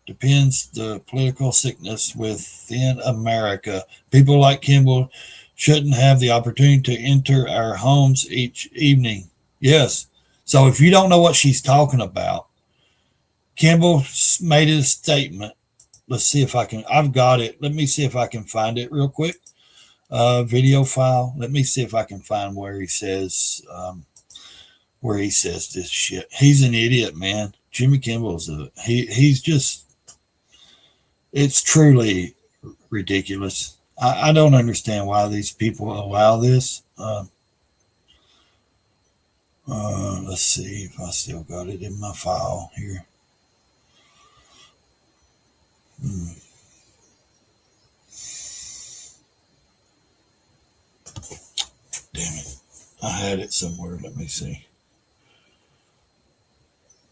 depends the political sickness within America. People like Kimball shouldn't have the opportunity to enter our homes each evening. Yes. So if you don't know what she's talking about, Kimball made a statement. Let's see if I can. I've got it. Let me see if I can find it real quick. Video file. Let me see if I can find where he says this shit. He's an idiot, man. Jimmy Kimball's he's just. It's truly ridiculous. I don't understand why these people allow this. Let's see if I still got it in my file here. Damn it. I had it somewhere. Let me see.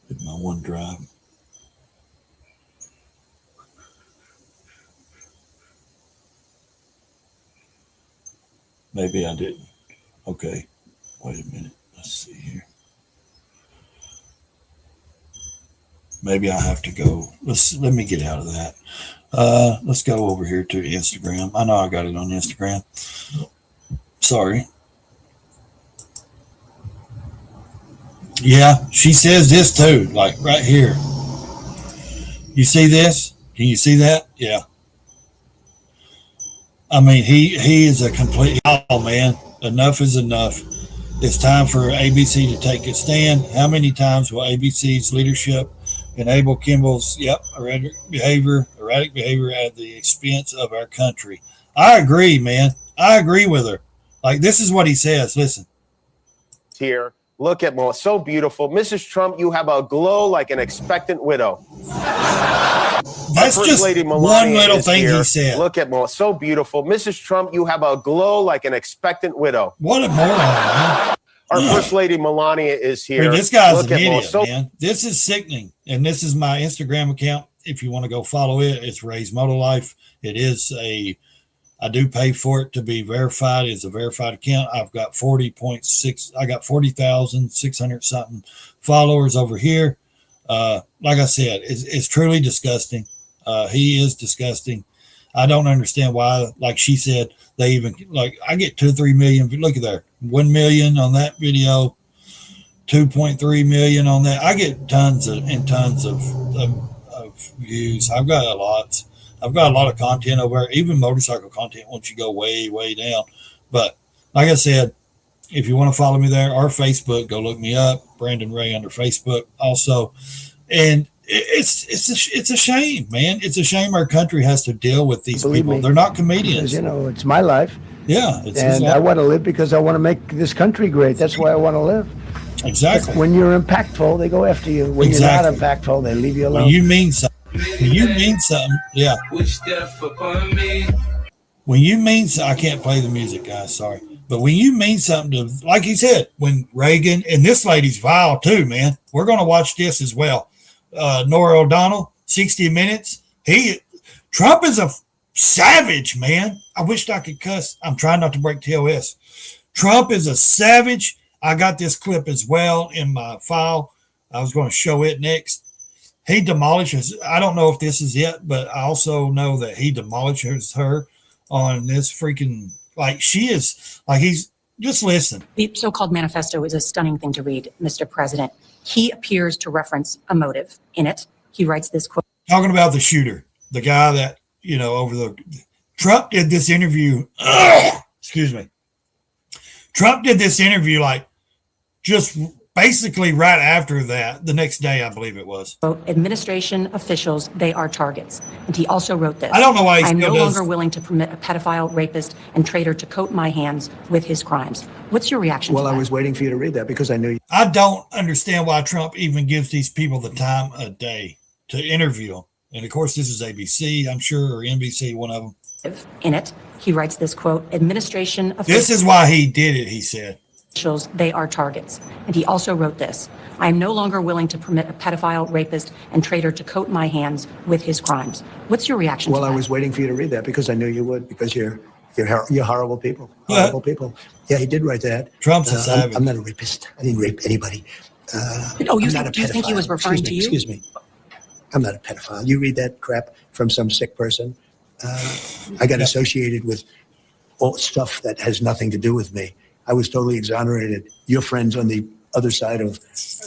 In my OneDrive. Maybe I didn't. Okay. Wait a minute. Let's see here. Maybe I have to go. Let me get out of that. Let's go over here to Instagram. I know I got it on Instagram. Sorry. Yeah, she says this too, like right here. You see this? Can you see that? Yeah. I mean, he is a complete. Oh man, enough is enough. It's time for ABC to take a stand. How many times will ABC's leadership enable Kimball's erratic behavior at the expense of our country? I agree, man. I agree with her. Like, this is what he says. Listen. Here, look at Mo. So beautiful. Mrs. Trump, you have a glow like an expectant widow. That's just Lady one little thing here. He said. Look at Mo. So beautiful. Mrs. Trump, you have a glow like an expectant widow. What a moron, man. Our First Lady Melania is here. Dude, this guy's an idiot, man. This is sickening. And this is my Instagram account. If you want to go follow it, it's Ray's Moto Life. It is I do pay for it to be verified. It's a verified account. I've got 40.6. I got 40,600 something followers over here. Like I said, it's truly disgusting. He is disgusting. I don't understand why, like she said, they even, like, I get 2 or 3 million. Look at there, 1 million on that video, 2.3 million on that. I get tons of views. I've got a lot of content over there, even motorcycle content once you go way, way down. But like I said, If you want to follow me there, or Facebook, go look me up, Brandon Ray under Facebook also. And it's a shame, man. It's a shame our country has to deal with these people. They're not comedians. Because, it's my life. Yeah. It's and I want to live because I want to make this country great. That's why I want to live. Exactly. But when you're impactful, they go after you. When you're not impactful, they leave you alone. When you mean something. Yeah. When you mean something, I can't play the music, guys. Sorry. But when you mean something to, like you said, when Reagan, and this lady's vile too, man. We're going to watch this as well. Nora O'Donnell, 60 Minutes. Trump is a savage, man. I wished I could cuss. I'm trying not to break TOS. Trump is a savage. I got this clip as well in my file. I was going to show it next. He demolishes. I don't know if this is it, but I also know that he demolishes her on this freaking, like she is, like he's, just listen. The so-called manifesto is a stunning thing to read, Mr. President. He appears to reference a motive in it. He writes this quote. Talking about the shooter, the guy that, Trump did this interview. Excuse me. Trump did this interview like just basically right after that, the next day, I believe it was. Administration officials, they are targets. And he also wrote this. I don't know why I'm no longer willing to permit a pedophile, rapist, and traitor to coat my hands with his crimes. What's your reaction to that? Well, I was waiting for you to read that because I knew you. I don't understand why Trump even gives these people the time of day to interview them. And of course, this is ABC, I'm sure, or NBC, one of them. In it, he writes this quote, administration officials. This is why he did it, he said. They are targets. And he also wrote this. I am no longer willing to permit a pedophile, rapist, and traitor to coat my hands with his crimes. What's your reaction to that? Well, I was waiting for you to read that because I knew you would, because you're horrible people. Horrible people. Yeah, he did write that. Trump's a savage. I'm not a rapist. I didn't rape anybody. Do you think he was referring to you? Excuse me. I'm not a pedophile. You read that crap from some sick person. I got associated with all stuff that has nothing to do with me. I was totally exonerated. Your friends on the other side of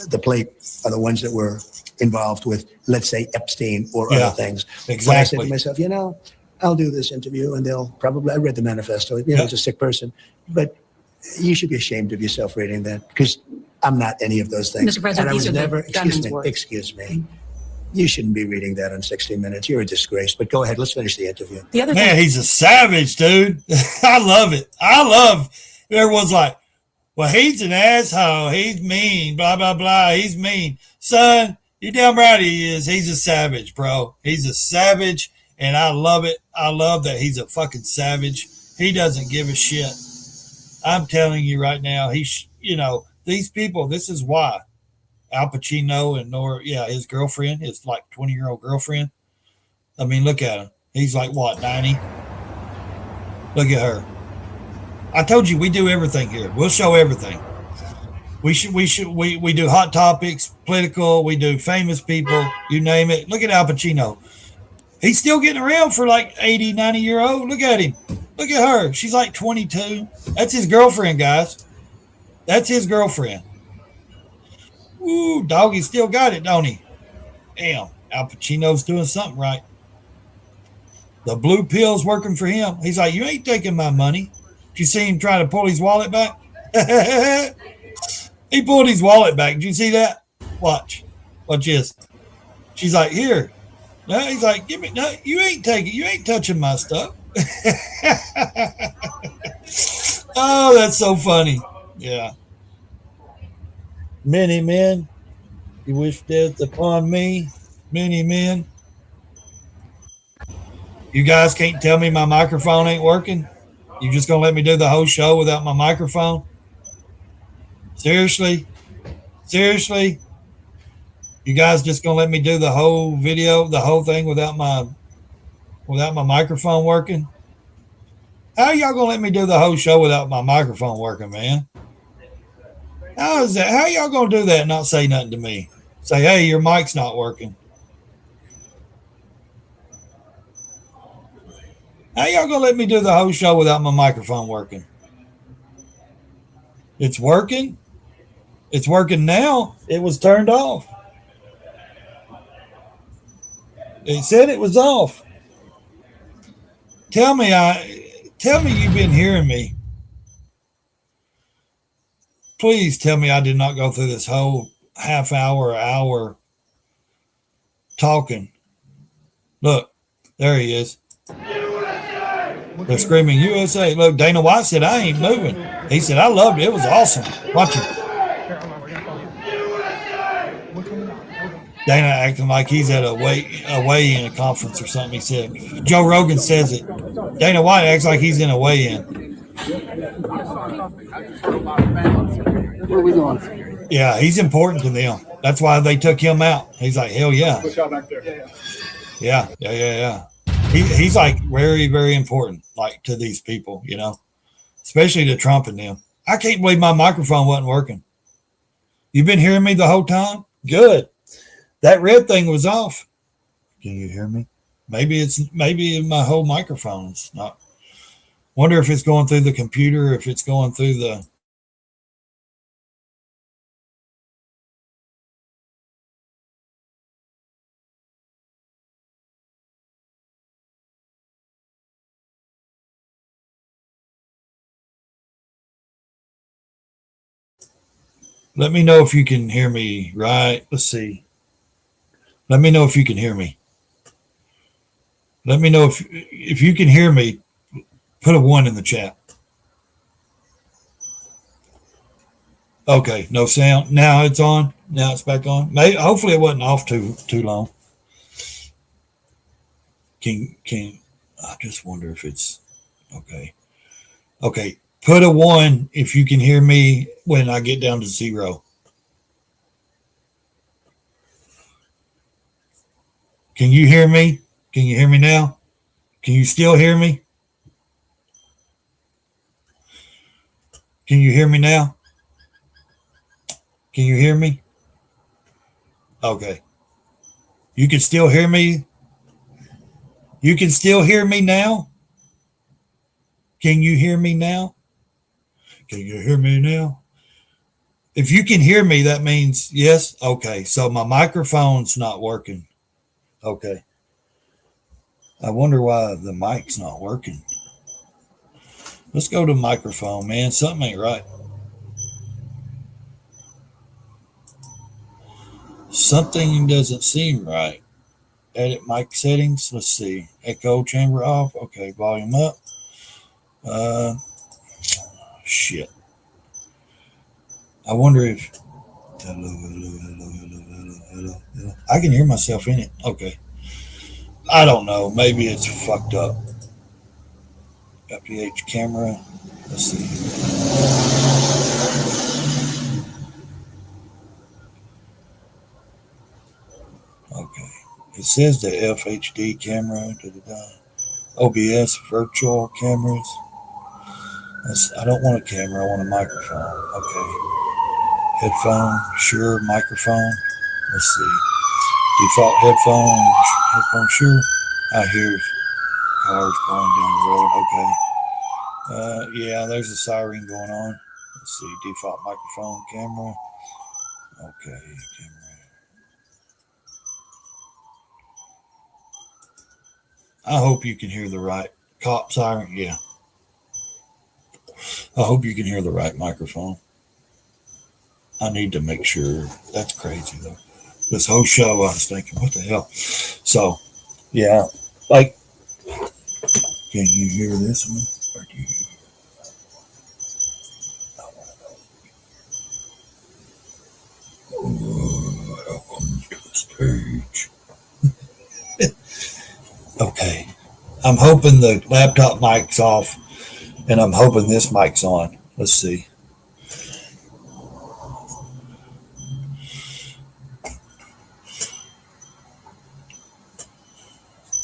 the plate are the ones that were involved with, let's say, Epstein or other things. Exactly. But I said to myself, I'll do this interview and they'll probably, I read the manifesto, it's a sick person, but you should be ashamed of yourself reading that because I'm not any of those things. Mr. President, and I was never, words. excuse me. You shouldn't be reading that on 60 Minutes. You're a disgrace. But go ahead. Let's finish the interview. Man, he's a savage, dude. I love it. Everyone's like, well, he's an asshole. He's mean, blah, blah, blah. He's mean. Son, you're damn right he is. He's a savage, bro. He's a savage, and I love it. I love that he's a fucking savage. He doesn't give a shit. I'm telling you right now, these people, this is why. Al Pacino and Nora, his girlfriend, his like 20-year-old girlfriend. I mean, look at him. He's like, what, 90? Look at her. I told you we do everything here. We'll show everything. We do hot topics, political, we do famous people, you name it. Look at Al Pacino. He's still getting around for like 80, 90-year-old. Look at him. Look at her. She's like 22. That's his girlfriend, guys. That's his girlfriend. Ooh, doggy still got it, don't he? Damn, Al Pacino's doing something right. The blue pill's working for him. He's like, you ain't taking my money. Did you see him trying to pull his wallet back? He pulled his wallet back. Did you see that? Watch this. She's like, here. No, he's like, give me. No, you ain't taking. You ain't touching my stuff. Oh, that's so funny. Yeah. Many men, you wish death upon me. Many men. You guys can't tell me my microphone ain't working? You just gonna let me do the whole show without my microphone? Seriously? You guys just gonna let me do the whole video, the whole thing without my microphone working? How y'all gonna let me do the whole show without my microphone working, man? How is that? How y'all gonna do that and not say nothing to me? Say, hey, your mic's not working. How y'all gonna let me do the whole show without my microphone working? It's working. It's working now. It was turned off. It said it was off. Tell me you've been hearing me. Please tell me I did not go through this whole half hour talking. Look, there he is. They're screaming USA. Look, Dana White said, I ain't moving. He said, I loved it. It was awesome. Watch him. Dana acting like he's at a weigh-in conference or something. He said, Joe Rogan says it. Dana White acts like he's in a weigh-in. Where are we going? Yeah, he's important to them. That's why they took him out. He's like, hell yeah. Yeah. He's like very, very important, like to these people, you know, especially to Trump and them. I can't believe my microphone wasn't working. You've been hearing me the whole time? Good. That red thing was off. Can you hear me? Maybe my whole microphone's not. Wonder if it's going through the computer, if it's going through the. Let me know if you can hear me, right? Let's see. Let me know if you can hear me. Let me know if you can hear me. Put a 1 in the chat. Okay, no sound. Now it's on. Now it's back on. Hopefully it wasn't off too long. Can I just wonder if it's okay. Okay, put a 1 if you can hear me when I get down to 0. Can you hear me? Can you hear me now? Can you still hear me? Can you hear me now? Can you hear me? Okay. You can still hear me? You can still hear me now? Can you hear me now? Can you hear me now? If you can hear me, that means yes. Okay. So my microphone's not working. Okay. I wonder why the mic's not working. Let's go to microphone, man. Something ain't right. Something doesn't seem right. Edit mic settings. Let's see. Echo chamber off. Okay. Volume up. Shit. I wonder if. Hello. I can hear myself in it. Okay. I don't know. Maybe it's fucked up. FPH camera. Let's see. Okay. It says the FHD camera. OBS virtual cameras. I don't want a camera. I want a microphone. Okay. Headphone. Sure. Microphone. Let's see. Default headphone. Sure. I hear cars going down the road. Okay. Yeah, there's a siren going on. Let's see. Default microphone, camera. Okay, camera. I hope you can hear the right cop siren. Yeah. I hope you can hear the right microphone. I need to make sure. That's crazy though. This whole show, I was thinking, what the hell? So, yeah, like, can you hear this one? Or do you? Welcome to the stage. Okay, I'm hoping the laptop mic's off, and I'm hoping this mic's on. Let's see.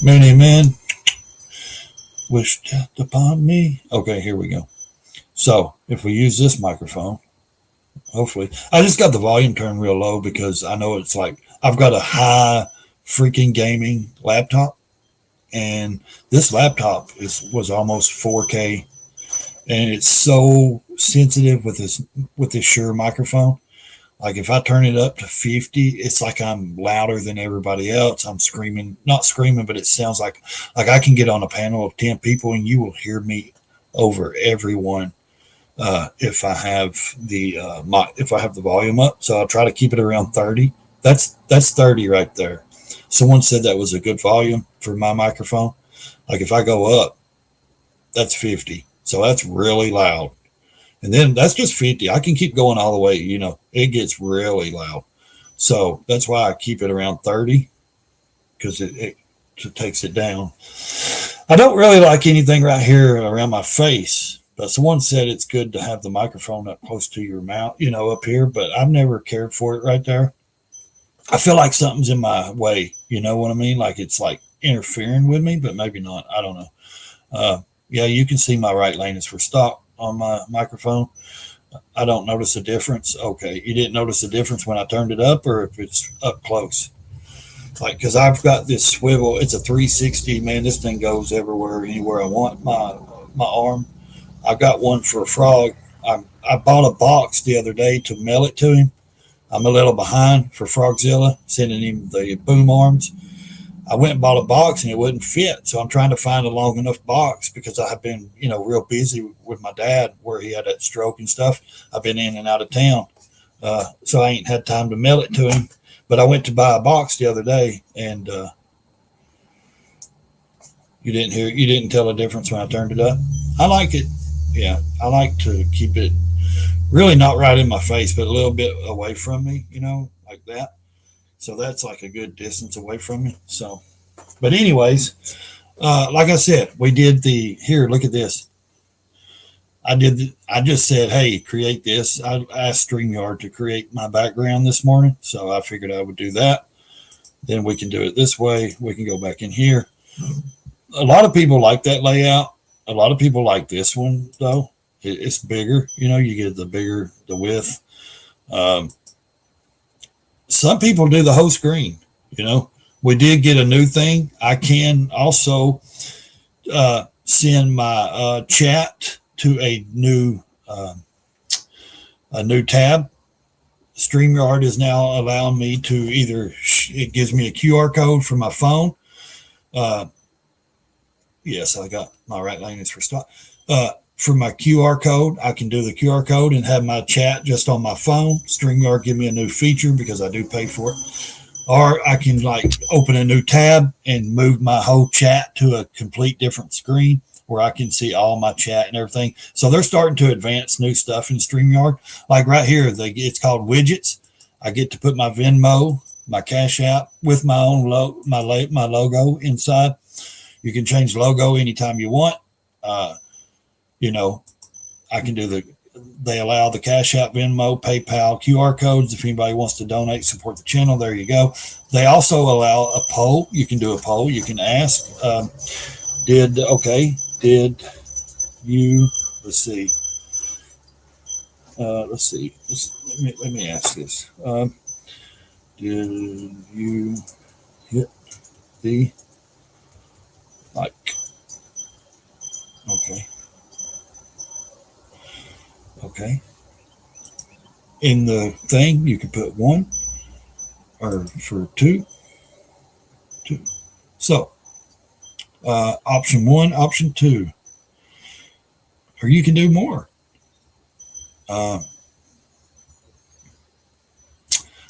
Many men wish death upon me. Okay, here we go. So if we use this microphone, hopefully, I just got the volume turned real low because I know it's like I've got a high freaking gaming laptop, and this laptop was almost 4K, and it's so sensitive with this Shure microphone. Like if I turn it up to 50, it's like I'm louder than everybody else. I'm screaming, not screaming, but it sounds like I can get on a panel of 10 people and you will hear me over everyone. if I have the if I have the volume up. So I'll try to keep it around 30. That's 30 right there. Someone said that was a good volume for my microphone. Like if I go up, that's 50. So that's really loud. And then that's just 50. I can keep going all the way. It gets really loud. So that's why I keep it around 30, because it takes it down. I don't really like anything right here around my face, but someone said it's good to have the microphone up close to your mouth, up here, but I've never cared for it right there. I feel like something's in my way. You know what I mean? Like it's like interfering with me, but maybe not. I don't know. Yeah, you can see my right lane is for stop on my microphone. I don't notice a difference. Okay, you didn't notice a difference when I turned it up, or if it's up close? Like, because I've got this swivel. It's a 360. Man, this thing goes everywhere, anywhere I want. My arm. I got one for a frog. I bought a box the other day to mail it to him. I'm a little behind for Frogzilla, sending him the boom arms. I went and bought a box and it wouldn't fit. So I'm trying to find a long enough box, because I have been, real busy with my dad where he had that stroke and stuff. I've been in and out of town. So I ain't had time to mail it to him. But I went to buy a box the other day, and you didn't tell a difference when I turned it up. I like it. Yeah, I like to keep it really not right in my face, but a little bit away from me, like that. So that's like a good distance away from me. So, but anyways, like I said, we did here, look at this. I just said, hey, create this. I asked StreamYard to create my background this morning. So I figured I would do that. Then we can do it this way. We can go back in here. A lot of people like that layout. A lot of people like this one though. It's bigger, you get the width. Some people do the whole screen, We did get a new thing. I can also send my chat to a new tab. StreamYard is now allowing me to either, it gives me a QR code for my phone. Yes, I got my right lane is for stop. For my QR code, I can do the QR code and have my chat just on my phone. StreamYard give me a new feature because I do pay for it. Or I can open a new tab and move my whole chat to a complete different screen where I can see all my chat and everything. So they're starting to advance new stuff in StreamYard. Like right here, it's called widgets. I get to put my Venmo, my Cash App with my own my logo inside. You can change the logo anytime you want. I can do they allow the Cash App, Venmo, PayPal, QR codes. If anybody wants to donate, support the channel, there you go. They also allow a poll. You can do a poll. You can ask, did you, let's see. Let me ask this. Did you hit the like? Okay. In the thing, you can put 1 or for 2. So, option 1, option 2, or you can do more.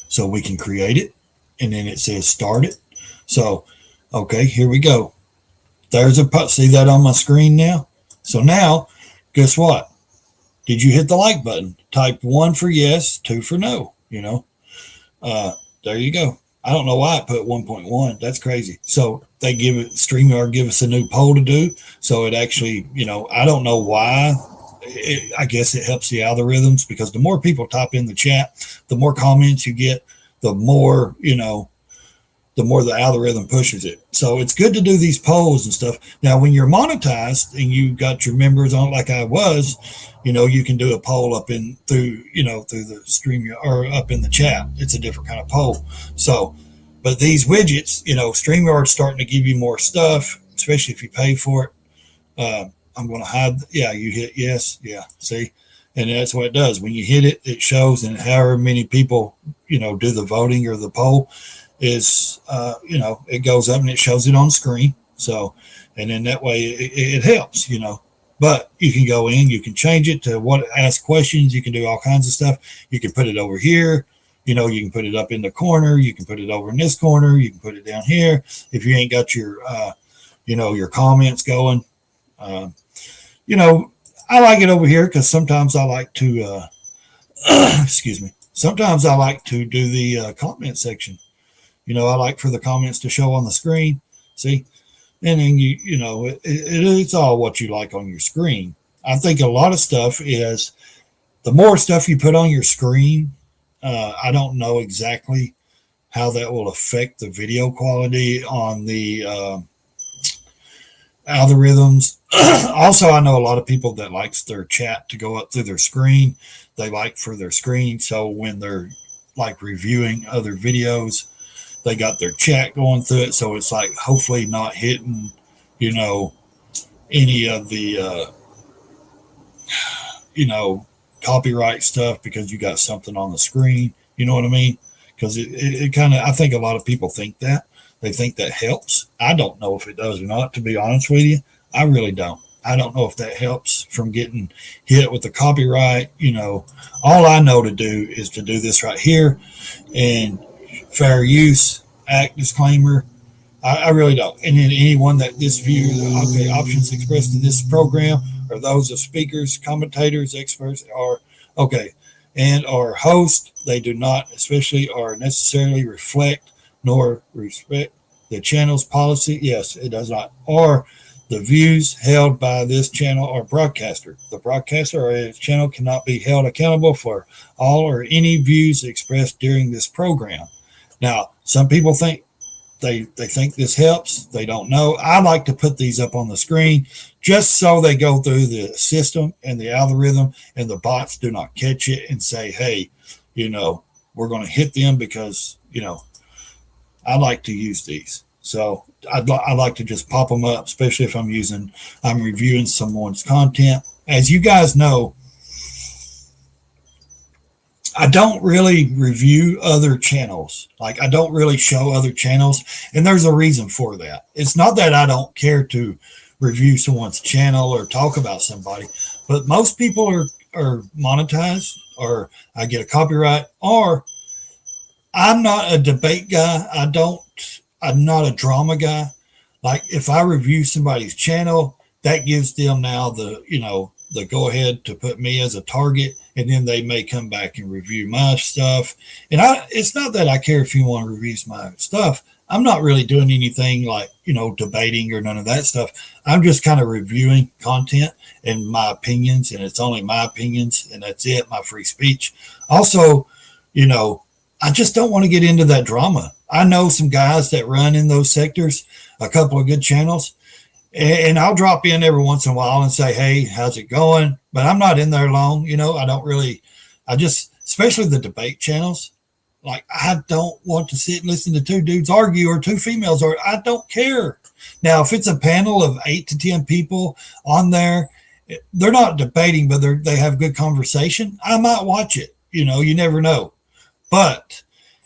So we can create it, and then it says start it. So, okay, here we go. There's see that on my screen now? So now, guess what? Did you hit the like button? Type 1 for yes, 2 for no, there you go. I don't know why I put 1.1. That's crazy. So they StreamYard give us a new poll to do. So it actually, I don't know why. I guess it helps the algorithms, because the more people type in the chat, the more comments you get, the more, the more the algorithm pushes it. So it's good to do these polls and stuff. Now, when you're monetized and you got your members on, like I was, you can do a poll up through the stream or up in the chat. It's a different kind of poll. So, but these widgets, StreamYard's starting to give you more stuff, especially if you pay for it. I'm going to hide. Yeah, you hit yes. Yeah, see, and that's what it does. When you hit it, it shows, and however many people, do the voting or the poll is, it goes up and it shows it on screen. So, and then that way it helps, But you can go in, you can change it to ask questions. You can do all kinds of stuff. You can put it over here. You can put it up in the corner. You can put it over in this corner. You can put it down here. If you ain't got your, your comments going, I like it over here because sometimes I like to, excuse me. Sometimes I like to do the comment section. I like for the comments to show on the screen. See, and then it's all what you like on your screen. I think a lot of stuff is the more stuff you put on your screen. I don't know exactly how that will affect the video quality on the algorithms. Also, I know a lot of people that likes their chat to go up through their screen. They like for their screen, so when they're like reviewing other videos, they got their chat going through it, so it's like hopefully not hitting, any of the, copyright stuff because you got something on the screen. You know what I mean? Because it kind of, I think a lot of people think that. They think that helps. I don't know if it does or not, to be honest with you. I really don't. I don't know if that helps from getting hit with the copyright. All I know to do is to do this right here and fair use act disclaimer. I really don't. And then anyone that this view, options expressed in this program are those of speakers, commentators, experts, and our host. They do not especially or necessarily reflect nor respect the channel's policy. Yes, it does not. Or the views held by this channel or broadcaster. The broadcaster or its channel cannot be held accountable for all or any views expressed during this program. Now, some people think they think this helps. They don't know. I like to put these up on the screen just so they go through the system and the algorithm and the bots do not catch it and say, hey, we're going to hit them because, I like to use these. So I like to just pop them up, especially if I'm reviewing someone's content. As you guys know, I don't really review other channels. Like I don't really show other channels. And there's a reason for that. It's not that I don't care to review someone's channel or talk about somebody, but most people are monetized or I get a copyright, or I'm not a debate guy. I'm not a drama guy. Like if I review somebody's channel, that gives them now the go ahead to put me as a target, and then they may come back and review my stuff. And it's not that I care if you want to review my stuff. I'm not really doing anything like, debating or none of that stuff. I'm just kind of reviewing content and my opinions, and it's only my opinions, and that's it, my free speech. Also, I just don't want to get into that drama. I know some guys that run in those sectors, a couple of good channels, and I'll drop in every once in a while and say, hey, how's it going? But I'm not in there long. Especially the debate channels. Like, I don't want to sit and listen to two dudes argue or two females argue. I don't care. Now, if it's a panel of 8 to 10 people on there, they're not debating, but they have good conversation. I might watch it. You never know. But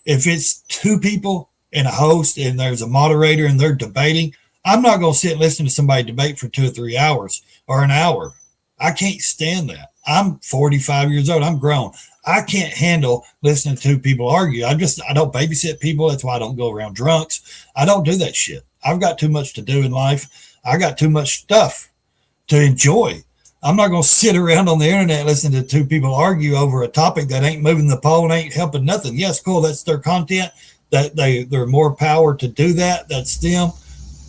if it's 2 people and a host and there's a moderator and they're debating, I'm not going to sit and listen to somebody debate for 2 or 3 hours or an hour. I can't stand that. I'm 45 years old. I'm grown. I can't handle listening to people argue. I don't babysit people. That's why I don't go around drunks. I don't do that shit. I've got too much to do in life. I got too much stuff to enjoy. I'm not going to sit around on the internet listening to 2 people argue over a topic that ain't moving the pole and ain't helping nothing. Yes, cool. That's their content. That they're more power to do that. That's them.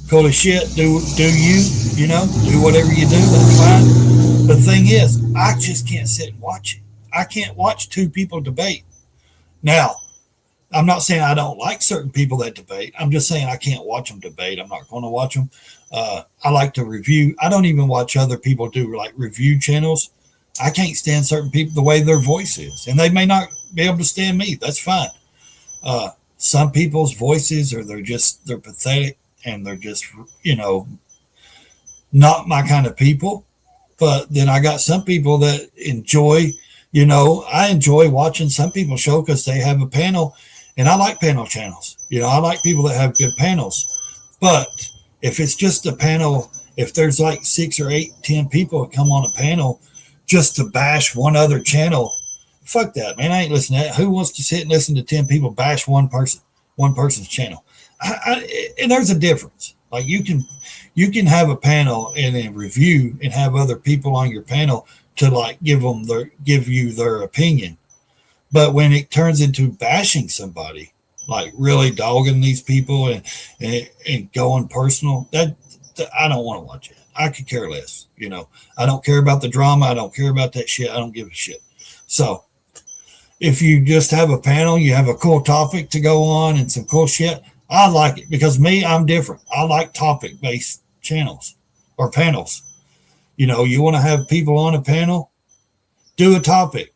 Cool as shit. Do you, do whatever you do. That's fine. The thing is, I just can't sit and watch it. I can't watch 2 people debate. Now, I'm not saying I don't like certain people that debate. I'm just saying I can't watch them debate. I'm not going to watch them. I like to review. I don't even watch other people do like review channels. I can't stand certain people the way their voice is, and they may not be able to stand me. That's fine. Some people's voices they're pathetic, and they're just, not my kind of people. But then I got some people that enjoy, I enjoy watching some people show because they have a panel, and I like panel channels. I like people that have good panels. But if it's just a panel if there's like 6 or 8, 10 people that come on a panel just to bash one other channel, fuck that, man. I ain't listening to that. Who wants to sit and listen to 10 people bash one person's channel? And there's a difference. Like you can have a panel and a review and have other people on your panel to like give you their opinion. But when it turns into bashing somebody, like really dogging these people and going personal, that I don't want to watch it. I could care less. I don't care about the drama. I don't care about that shit. I don't give a shit. So if you just have a panel, you have a cool topic to go on and some cool shit, I like it, because I'm different. I like topic-based channels or panels. You want to have people on a panel, do a topic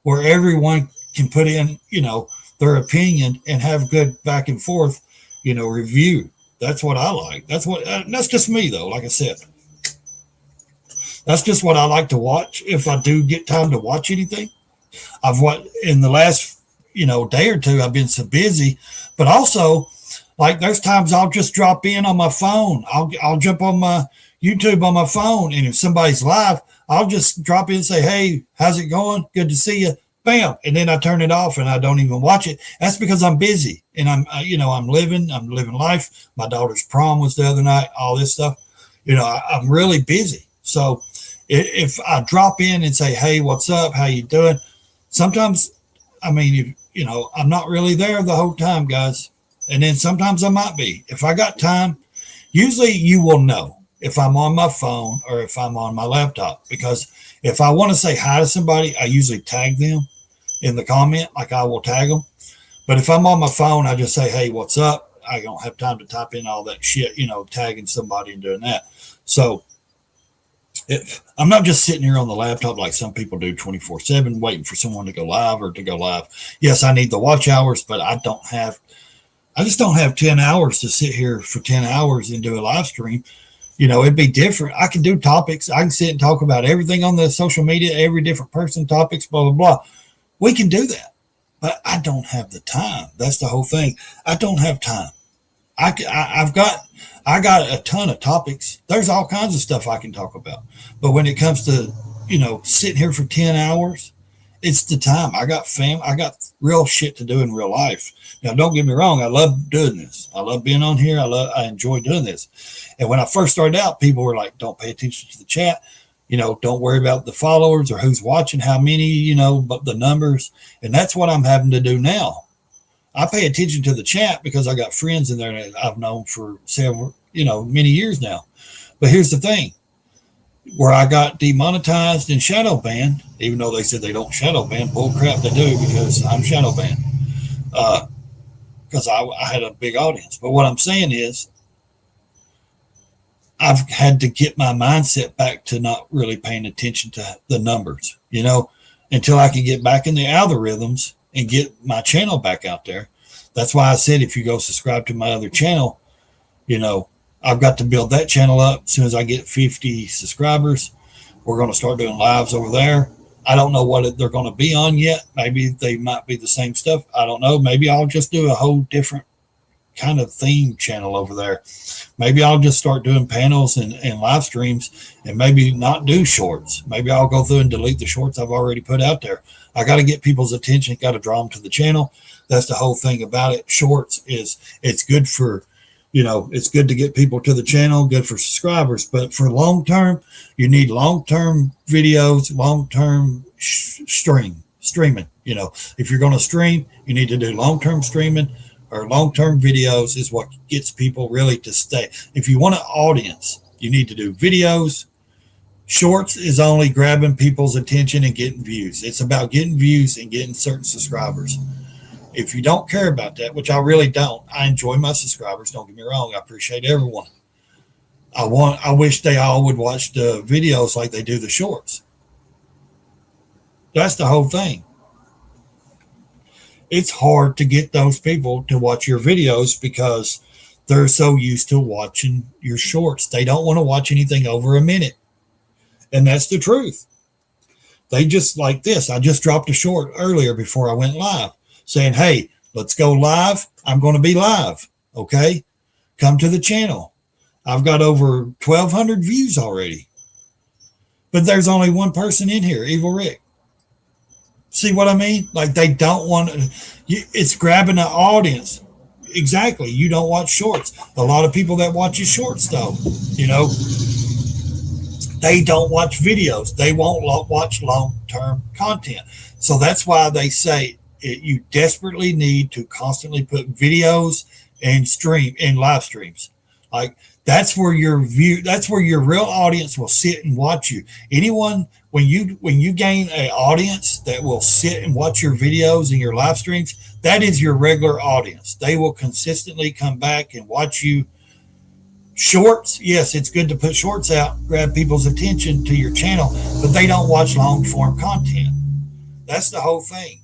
where everyone can put in, their opinion and have good back and forth, review. That's what I like. That's just me though. Like I said, that's just what I like to watch. If I do get time to watch anything, I've watched in the last, day or two, I've been so busy, but also like there's times I'll just drop in on my phone. I'll jump on my YouTube on my phone. And if somebody's live, I'll just drop in and say, hey, how's it going? Good to see you. Bam. And then I turn it off and I don't even watch it. That's because I'm busy and I'm living life. My daughter's prom was the other night, all this stuff, I'm really busy. So if I drop in and say, hey, what's up? How you doing? Sometimes, I'm not really there the whole time, guys. And then sometimes I might be. If I got time, usually you will know if I'm on my phone or if I'm on my laptop, because if I want to say hi to somebody, I usually tag them in the comment, like I will tag them. But if I'm on my phone, I just say, hey, what's up? I don't have time to type in all that shit, tagging somebody and doing that. So I'm not just sitting here on the laptop like some people do 24/7 waiting for someone to go live or to go live. Yes, I need the watch hours, but I just don't have 10 hours to sit here for 10 hours and do a live stream. It'd be different. I can do topics. I can sit and talk about everything on the social media, every different person, topics, blah, blah, blah. We can do that, but I don't have the time. That's the whole thing. I don't have time. I got a ton of topics. There's all kinds of stuff I can talk about. But when it comes to, sitting here for 10 hours, it's the time. I got real shit to do in real life. Now, don't get me wrong. I love doing this. I love being on here. I enjoy doing this. And when I first started out, people were like, don't pay attention to the chat. Don't worry about the followers or who's watching, how many, but the numbers. And that's what I'm having to do now. I pay attention to the chat because I got friends in there that I've known for several, many years now. But here's the thing. Where I got demonetized and shadow banned, even though they said they don't shadow ban, bull crap, they do, because I'm shadow banned. Because I had a big audience. But what I'm saying is, I've had to get my mindset back to not really paying attention to the numbers, until I can get back in the algorithms and get my channel back out there. That's why I said, if you go subscribe to my other channel, I've got to build that channel up. As soon as I get 50 subscribers, we're going to start doing lives over there. I don't know what they're going to be on yet. Maybe they might be the same stuff. I don't know. Maybe I'll just do a whole different kind of theme channel over there. Maybe I'll just start doing panels and live streams and maybe not do shorts. Maybe I'll go through and delete the shorts I've already put out there. I got to get people's attention, got to draw them to the channel. That's the whole thing about it. Shorts it's good for, it's good to get people to the channel, good for subscribers, but for long term, you need long-term videos, long-term streaming. If you're going to stream, you need to do long-term streaming, or long-term videos is what gets people really to stay. If you want an audience, you need to do videos. Shorts is only grabbing people's attention and getting views. It's about getting views and getting certain subscribers. If you don't care about that, which I really don't, I enjoy my subscribers. Don't get me wrong. I appreciate everyone. I wish they all would watch the videos like they do the shorts. That's the whole thing. It's hard to get those people to watch your videos because they're so used to watching your shorts. They don't want to watch anything over a minute. And that's the truth. They just like this. I just dropped a short earlier before I went live saying, hey, let's go live. I'm going to be live. Okay. Come to the channel. I've got over 1,200 views already. But there's only one person in here, Evil Rick. See what I mean? Like they don't want to, it's grabbing an audience. Exactly. You don't watch shorts. A lot of people that watch your shorts, though, you know, they don't watch videos. They won't watch long-term content. So that's why they say you desperately need to constantly put videos and stream and live streams. Like that's where your real audience will sit and watch you. Anyone when you gain an audience that will sit and watch your videos and your live streams, that is your regular audience. They will consistently come back and watch you. Shorts, yes, it's good to put shorts out, grab people's attention to your channel, but they don't watch long form content. That's the whole thing.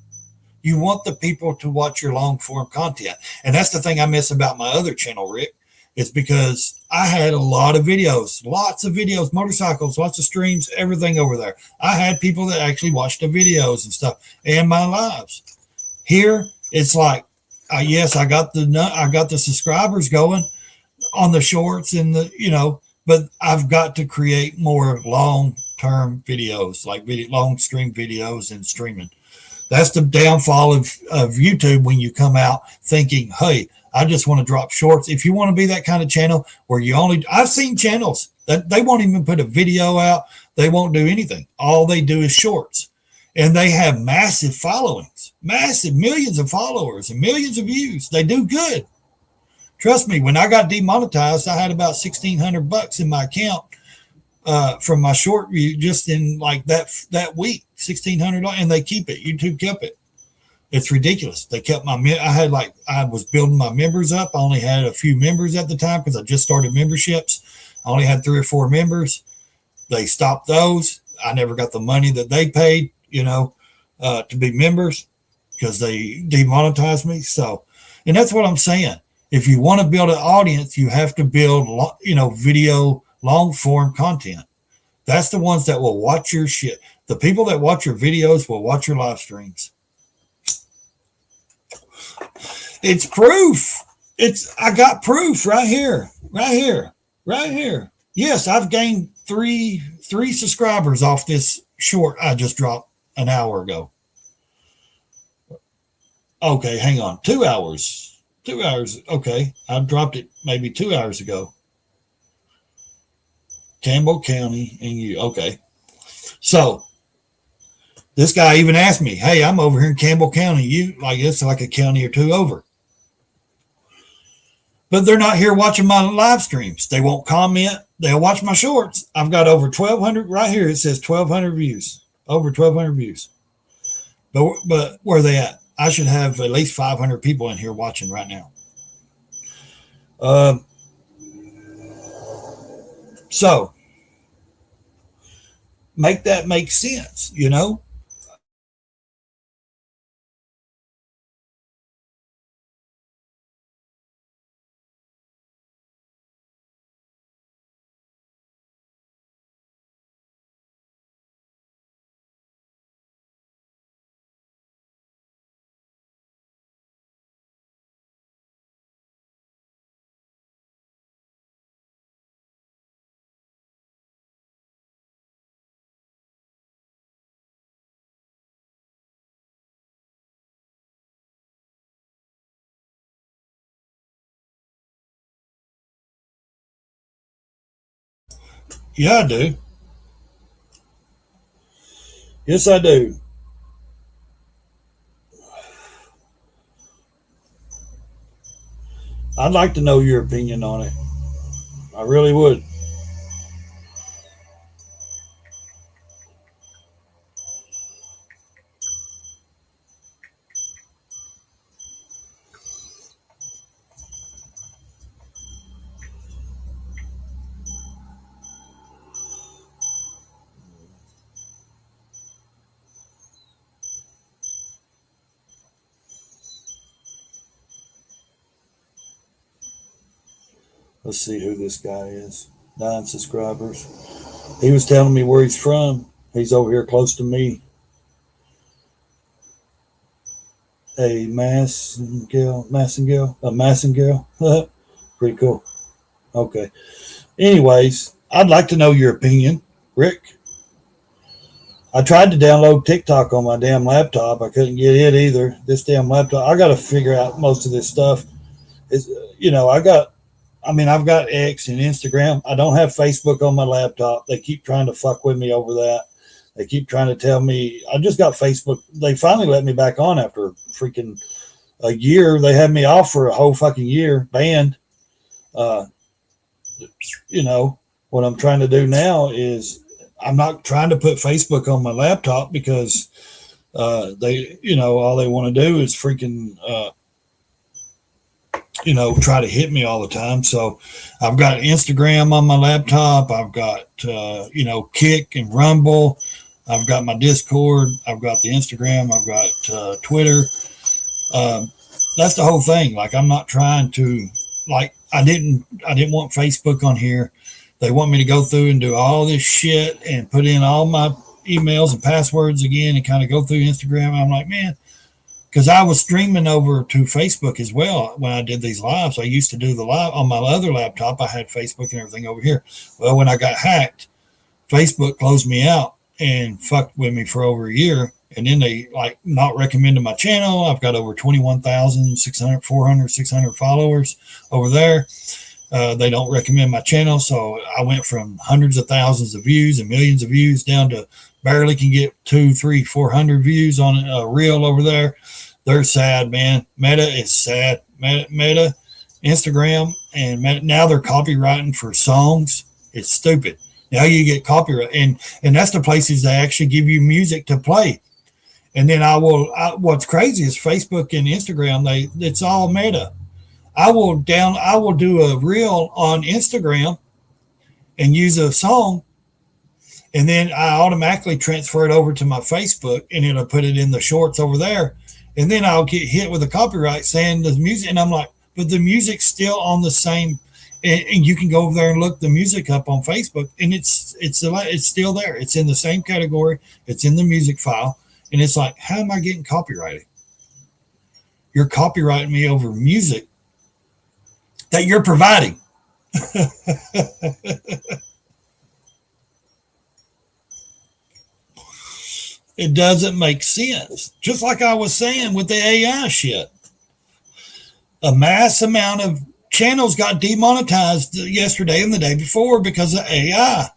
You want the people to watch your long form content. And that's the thing I miss about my other channel, Rick, is because I had a lot of videos, lots of videos, motorcycles, lots of streams, everything over there. I had people that actually watched the videos and stuff and my lives. Here, it's like, yes, I got the subscribers going on the shorts and but I've got to create more long-term videos, like long stream videos and streaming. That's the downfall of YouTube when you come out thinking, hey, I just want to drop shorts. If you want to be that kind of channel where I've seen channels that they won't even put a video out. They won't do anything. All they do is shorts. And they have massive followings, massive millions of followers and millions of views. They do good. Trust me, when I got demonetized, I had about $1,600 in my account from my short view just in like that week, $1,600, and they keep it. YouTube kept it. It's ridiculous. They kept I was building my members up. I only had a few members at the time because I just started memberships. I only had 3 or 4 members. They stopped those. I never got the money that they paid, to be members because they demonetized me. So, and that's what I'm saying. If you want to build an audience, you have to build, video, long form content. That's the ones that will watch your shit. The people that watch your videos will watch your live streams. It's proof. I got proof right here. Yes, I've gained three subscribers off this short I just dropped an hour ago. Okay, hang on. 2 hours. 2 hours. Okay. I dropped it maybe 2 hours ago. Campbell County and you. Okay. So this guy even asked me, hey, I'm over here in Campbell County. It's like a county or two over. But they're not here watching my live streams. They won't comment. They'll watch my shorts. I've got over 1,200 right here. It says 1,200 views. Over 1,200 views. But where are they at? I should have at least 500 people in here watching right now. So make that make sense, Yeah, I do. Yes, I do. I'd like to know your opinion on it. I really would. Let's see who this guy is. 9 subscribers. He was telling me where he's from. He's over here close to me. A Massengale. Pretty cool. Okay. Anyways, I'd like to know your opinion, Rick. I tried to download TikTok on my damn laptop. I couldn't get it either. This damn laptop. I got to figure out most of this stuff. Is I've got X and Instagram. I don't have Facebook on my laptop. They keep trying to fuck with me over that. They keep trying to tell me I just got Facebook. They finally let me back on after freaking a year. They had me off for a whole fucking year, banned. What I'm trying to do now is I'm not trying to put Facebook on my laptop because they, all they want to do is freaking, try to hit me all the time. So I've got Instagram on my laptop. I've got, Kick and Rumble. I've got my Discord. I've got the Instagram. I've got Twitter. That's the whole thing. Like, I'm not trying to, like, I didn't want Facebook on here. They want me to go through and do all this shit and put in all my emails and passwords again and kind of go through Instagram. I'm like, man, because I was streaming over to Facebook as well when I did these lives. I used to do the live on my other laptop. I had Facebook and everything over here. Well, when I got hacked, Facebook closed me out and fucked with me for over a year. And then they not recommended my channel. I've got over 21,600, 600 followers over there. They don't recommend my channel. So I went from hundreds of thousands of views and millions of views down to barely can get 200, 300, 400 views on a reel over there. They're sad, man. Meta is sad. Meta, Instagram, and Meta, now they're copywriting for songs. It's stupid. Now you get copyright, and that's the places they actually give you music to play. And then what's crazy is Facebook and Instagram, it's all Meta. I will do a reel on Instagram and use a song, and then I automatically transfer it over to my Facebook, and it'll put it in the shorts over there. And then I'll get hit with a copyright saying the music, and I'm like, but the music's still on the same. And you can go over there and look the music up on Facebook, and it's still there. It's in the same category. It's in the music file, and it's like, how am I getting copyrighted? You're copyrighting me over music that you're providing. It doesn't make sense. Just like I was saying with the AI shit. A mass amount of channels got demonetized yesterday and the day before because of AI.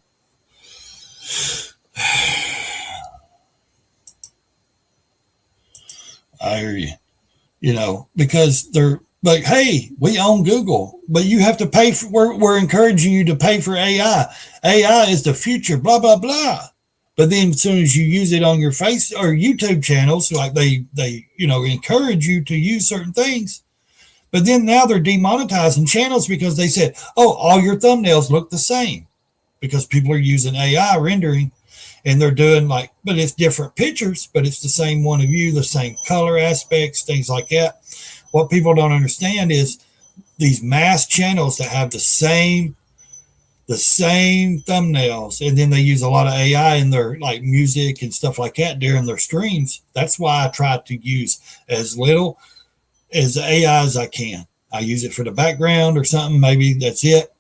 I hear you. Because they're like, hey, we own Google, but you have to pay for, we're encouraging you to pay for AI. AI is the future, blah, blah, blah. But then as soon as you use it on your face or YouTube channels, like they encourage you to use certain things. But then now they're demonetizing channels because they said, oh, all your thumbnails look the same because people are using AI rendering, and they're doing but it's different pictures, but it's the same one of you, the same color aspects, things like that. What people don't understand is these mass channels that have the same thumbnails, and then they use a lot of AI in their music and stuff like that during their streams. That's why I try to use as little as AI as I can. I use it for the background or something. Maybe that's it.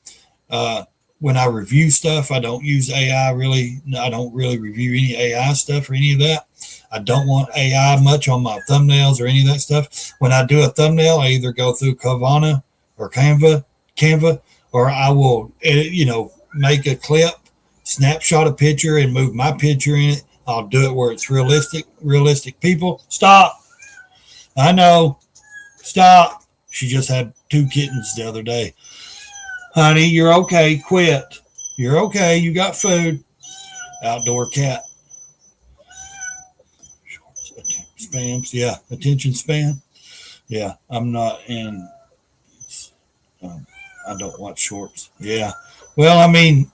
When I review stuff, I don't use AI really. I don't really review any AI stuff or any of that. I don't want AI much on my thumbnails or any of that stuff. When I do a thumbnail, I either go through Canva or Canva, or I will, make a clip, snapshot a picture, and move my picture in it. I'll do it where it's realistic people. Stop. I know. Stop. She just had 2 kittens the other day. Honey, you're okay. Quit. You're okay. You got food. Outdoor cat. Spams. Yeah. Attention span. Yeah. I'm not in. I don't watch shorts. Yeah. Well, I mean,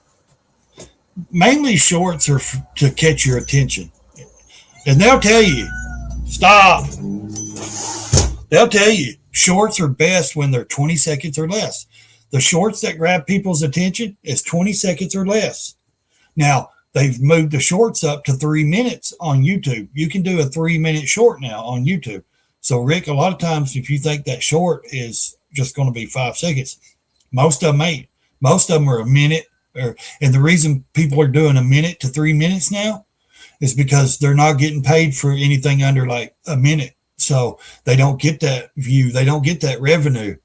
mainly shorts are to catch your attention. And they'll tell you, stop. They'll tell you shorts are best when they're 20 seconds or less. The shorts that grab people's attention is 20 seconds or less. Now, they've moved the shorts up to 3 minutes on YouTube. You can do a 3-minute short now on YouTube. So, Rick, a lot of times if you think that short is just going to be 5 seconds, most of them ain't. Most of them are a minute, and the reason people are doing a minute to 3 minutes now is because they're not getting paid for anything under like a minute. So they don't get that view. They don't get that revenue.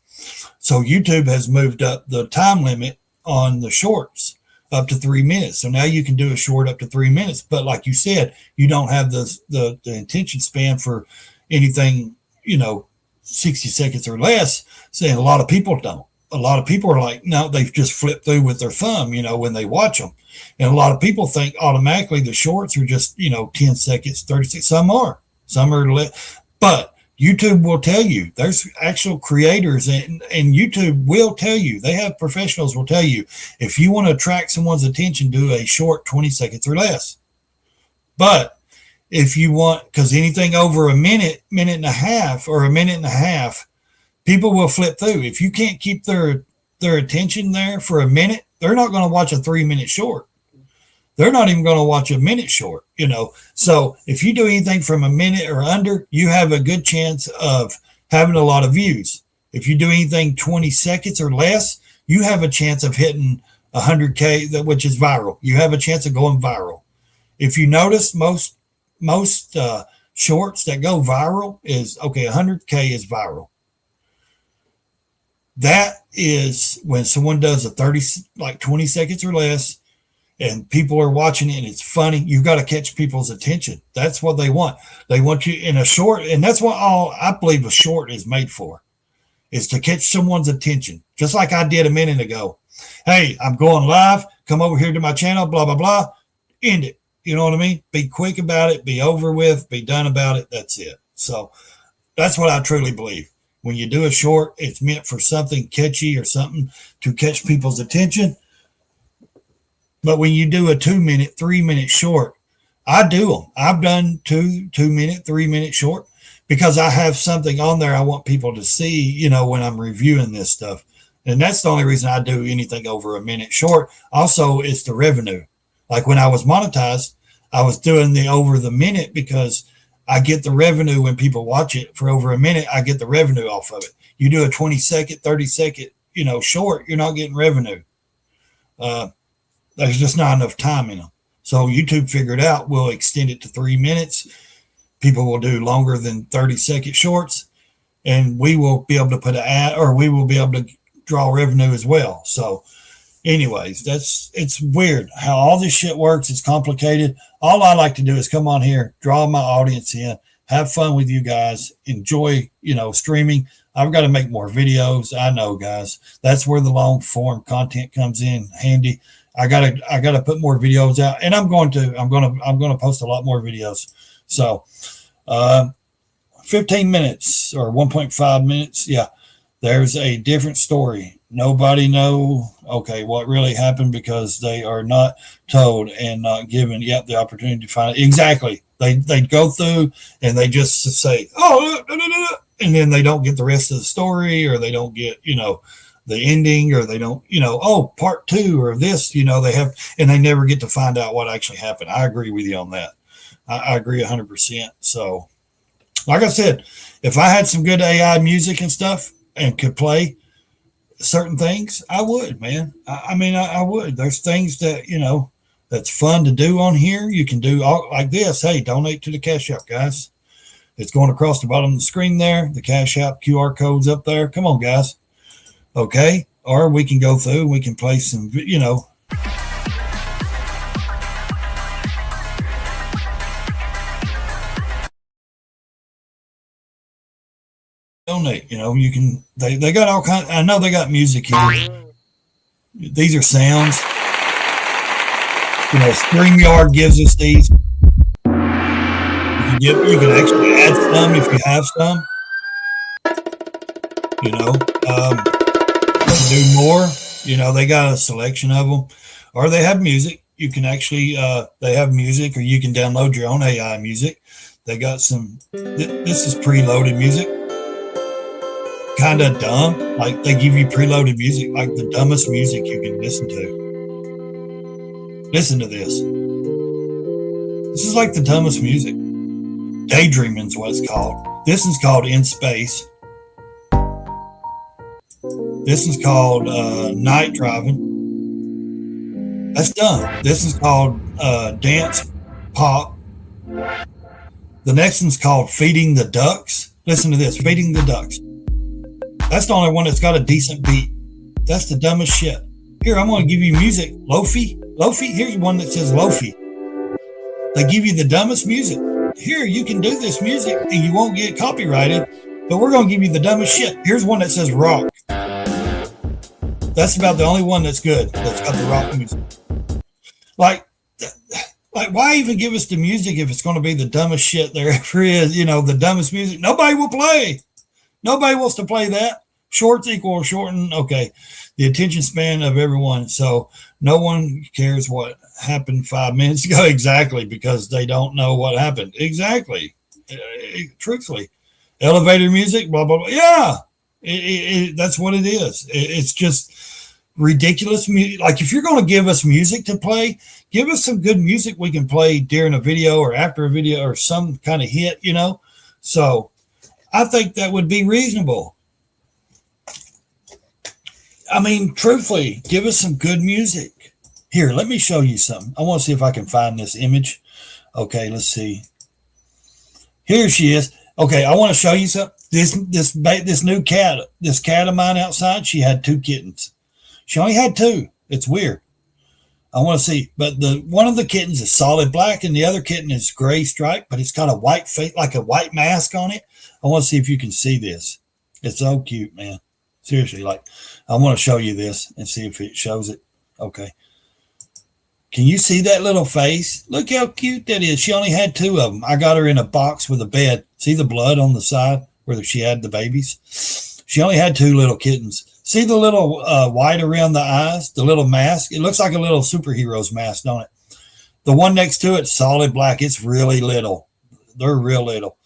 So YouTube has moved up the time limit on the shorts up to 3 minutes. So now you can do a short up to 3 minutes. But like you said, you don't have the attention span for anything, 60 seconds or less. Saying a lot of people don't. A lot of people are like, no, they've just flipped through with their thumb, when they watch them. And a lot of people think automatically the shorts are just, 10 seconds, 30 seconds. Some are less. But YouTube will tell you, there's actual creators and YouTube will tell you, they have professionals will tell you, if you want to attract someone's attention, do a short 20 seconds or less. But if you want, because anything over a minute, minute and a half, or a minute and a half, people will flip through. If you can't keep their attention there for a minute, they're not going to watch a 3 minute short. They're not even going to watch a minute short, So if you do anything from a minute or under, you have a good chance of having a lot of views. If you do anything 20 seconds or less, you have a chance of hitting 100K, which is viral. You have a chance of going viral. If you notice, most shorts that go viral is, 100K is viral. That is when someone does a 20 seconds or less, and people are watching it and it's funny. You've got to catch people's attention. That's what they want. They want you in a short, and that's what I believe a short is made for, is to catch someone's attention. Just like I did a minute ago. Hey, I'm going live. Come over here to my channel, blah, blah, blah. End it. You know what I mean? Be quick about it. Be over with. Be done about it. That's it. So that's what I truly believe. When you do a short, it's meant for something catchy or something to catch people's attention. But when you do a 2 minute, 3 minute short, I do them. I've done 2 minute, 3 minute short because I have something on there I want people to see, when I'm reviewing this stuff. And that's the only reason I do anything over a minute short. Also, it's the revenue. Like when I was monetized, I was doing the over the minute because I get the revenue when people watch it for over a minute. I get the revenue off of it. You do a 20 second, 30 second, short, you're not getting revenue. There's just not enough time in them. So YouTube figured out, we'll extend it to 3 minutes. People will do longer than 30-second shorts, and we will be able to put an ad, or we will be able to draw revenue as well. So anyways, it's weird how all this shit works. It's complicated. All I like to do is come on here, draw my audience in, have fun with you guys, enjoy, streaming. I've got to make more videos. I know, guys. That's where the long form content comes in handy. I gotta put more videos out, and I'm going to post a lot more videos. So 15 minutes or 1.5 minutes. Yeah. There's a different story. Nobody know, what really happened because they are not told and not given yet the opportunity to find it. Exactly. They go through and they just say, and then they don't get the rest of the story, or they don't get, the ending, or they don't, part 2 or this, they have, and they never get to find out what actually happened. I agree with you on that. I agree 100%. So like I said, if I had some good AI music and stuff and could play certain things, I would, man. I would. There's things that, that's fun to do on here. You can do all like this. Hey, donate to the Cash App, guys. It's going across the bottom of the screen there. The Cash App QR code's up there. Come on, guys. Okay. Or we can go through and we can play some, donate, you can, they got all kinds. I know they got music here. These are sounds. StreamYard gives us these. You can actually add some if you have some. Do more. They got a selection of them, or they have music. You can actually, they have music, or you can download your own AI music. They got some. This is preloaded music. Kind of dumb. Like they give you preloaded music, like the dumbest music you can listen to. Listen to this. This is like the dumbest music. Daydreaming's what it's called. This is called In Space. This is called Night Driving. That's done. This is called Dance Pop. The next one's called Feeding the Ducks. Listen to this, Feeding the Ducks. That's the only one that's got a decent beat. That's the dumbest shit. Here, I'm going to give you music. Lofi. Here's one that says Lofi. They give you the dumbest music. Here, you can do this music and you won't get copyrighted, but we're going to give you the dumbest shit. Here's one that says rock. That's about the only one that's good, that's got the rock music. Like, why even give us the music if it's going to be the dumbest shit there ever is? You know, the dumbest music. Nobody will play. Nobody wants to play that. Shorts equal shorten. Okay. The attention span of everyone. So no one cares what happened 5 minutes ago. Exactly. Because they don't know what happened. Exactly. Truthfully. Elevator music, blah, blah, blah. Yeah. That's what it is. It's just ridiculous music. Like, if you're going to give us music to play, give us some good music we can play during a video or after a video or some kind of hit, you know? So I think that would be reasonable. I mean, truthfully, give us some good music. Here, let me show you something. I want to see if I can find this image. Okay, let's see. Here she is. Okay, I want to show you something. This new cat, this cat of mine outside, she had 2 kittens. She only had 2. It's weird. I want to see, but one of the kittens is solid black and the other kitten is gray striped, but it's got a white face, like a white mask on it. I want to see if you can see this. It's so cute, man. Seriously, like, I want to show you this and see if it shows it. Okay. Can you see that little face? Look how cute that is. She only had 2 of them. I got her in a box with a bed. See the blood on the side where she had the babies? She only had 2 little kittens. See the little white around the eyes, the little mask? It looks like a little superhero's mask, don't it? The one next to it's solid black. It's really little. They're real little.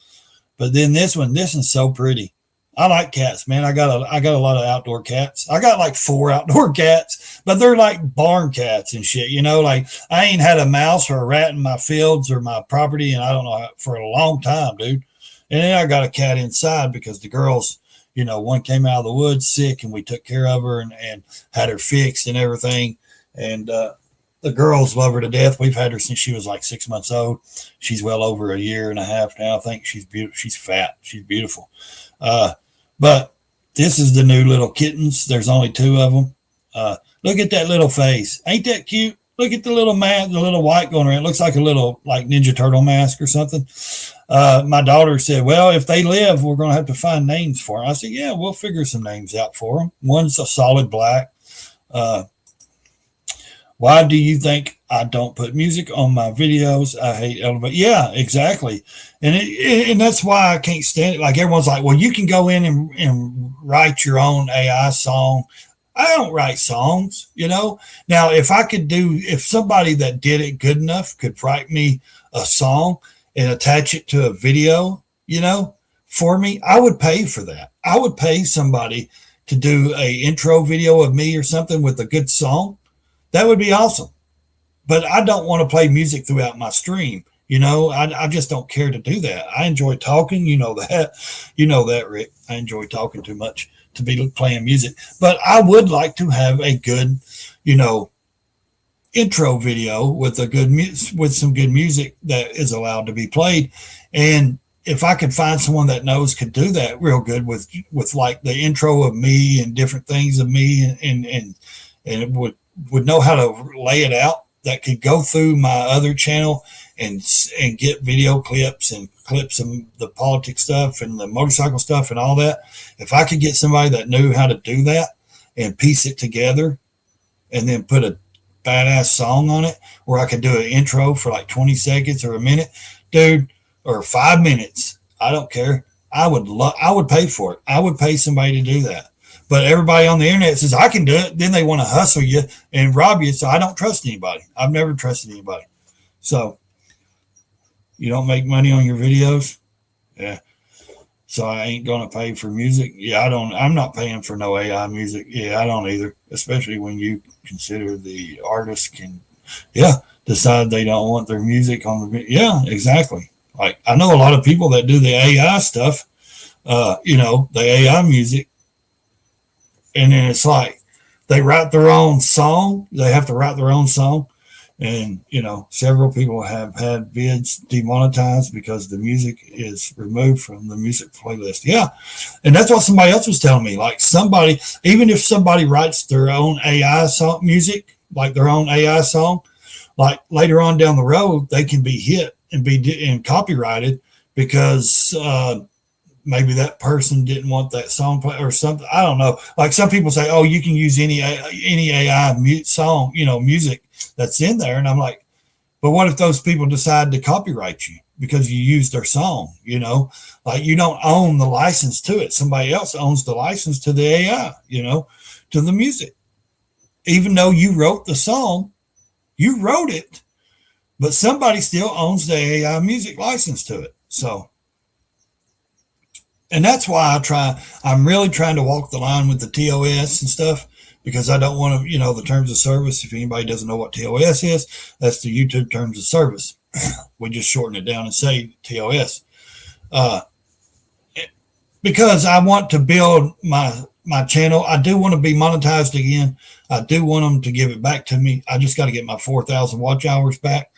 But then this one's so pretty. I like cats, man. I got a lot of outdoor cats. I got like 4 outdoor cats, but they're like barn cats and shit. You know, like, I ain't had a mouse or a rat in my fields or my property, and I don't know, for a long time, dude. And then I got a cat inside because the girls, you know, one came out of the woods sick and we took care of her and had her fixed and everything. And the girls love her to death. We've had her since she was like 6 months old. She's well over a year and a half now. I think she's beautiful. She's fat. She's beautiful. But this is the new little kittens. There's only 2 of them. Look at that little face. Ain't that cute? Look at the little mask, the little white going around. It looks like a little like Ninja Turtle mask or something. My daughter said, well, if they live, we're going to have to find names for them. I said, yeah, we'll figure some names out for them. One's a solid black. Why do you think I don't put music on my videos? I hate Elevate. Yeah, exactly. And that's why I can't stand it. Like, everyone's like, well, you can go in and write your own AI song. I don't write songs, you know. Now, if somebody that did it good enough could write me a song and attach it to a video, you know, for me, I would pay for that. I would pay somebody to do a intro video of me or something with a good song. That would be awesome. But I don't want to play music throughout my stream. You know, I just don't care to do that. I enjoy talking. You know that. You know that, Rick. I enjoy talking too much to be playing music. But I would like to have a good, you know, intro video with with some good music that is allowed to be played. And if I could find someone that knows could do that real good with like the intro of me and different things of me and it would know how to lay it out, that could go through my other channel and get video clips and clips of the politics stuff and the motorcycle stuff and all that. If I could get somebody that knew how to do that and piece it together and then put a badass song on it where I could do an intro for like 20 seconds or a minute, dude, or 5 minutes, I don't care. I would pay for it. I would pay somebody to do that. But everybody on the internet says, I can do it. Then they want to hustle you and rob you. So I don't trust anybody. I've never trusted anybody. So you don't make money on your videos? Yeah. So I ain't going to pay for music? Yeah, I'm not paying for no AI music. Yeah, I don't either. Especially when you consider the artist can, decide they don't want their music on the video. Yeah, exactly. Like, I know a lot of people that do the AI stuff, the AI music. And then it's like they write their own song. They have to write their own song. And, you know, several people have had vids demonetized because the music is removed from the music playlist. Yeah. And that's what somebody else was telling me. Like somebody, even if somebody writes their own AI song music, like their own AI song, like later on down the road, they can be hit and be copyrighted because maybe that person didn't want that song play or something. I don't know. Like some people say, oh, you can use any AI song, you know, music that's in there. And I'm like, but what if those people decide to copyright you because you used their song? You know, like you don't own the license to it. Somebody else owns the license to the AI, you know, to the music. Even though you wrote the song, you wrote it, but somebody still owns the AI music license to it. So, and that's why I'm really trying to walk the line with the TOS and stuff, because I don't want to, you know, the terms of service. If anybody doesn't know what TOS is, that's the YouTube terms of service. We just shorten it down and say TOS. Because I want to build my channel. I do want to be monetized again. I do want them to give it back to me. I just got to get my 4,000 watch hours back.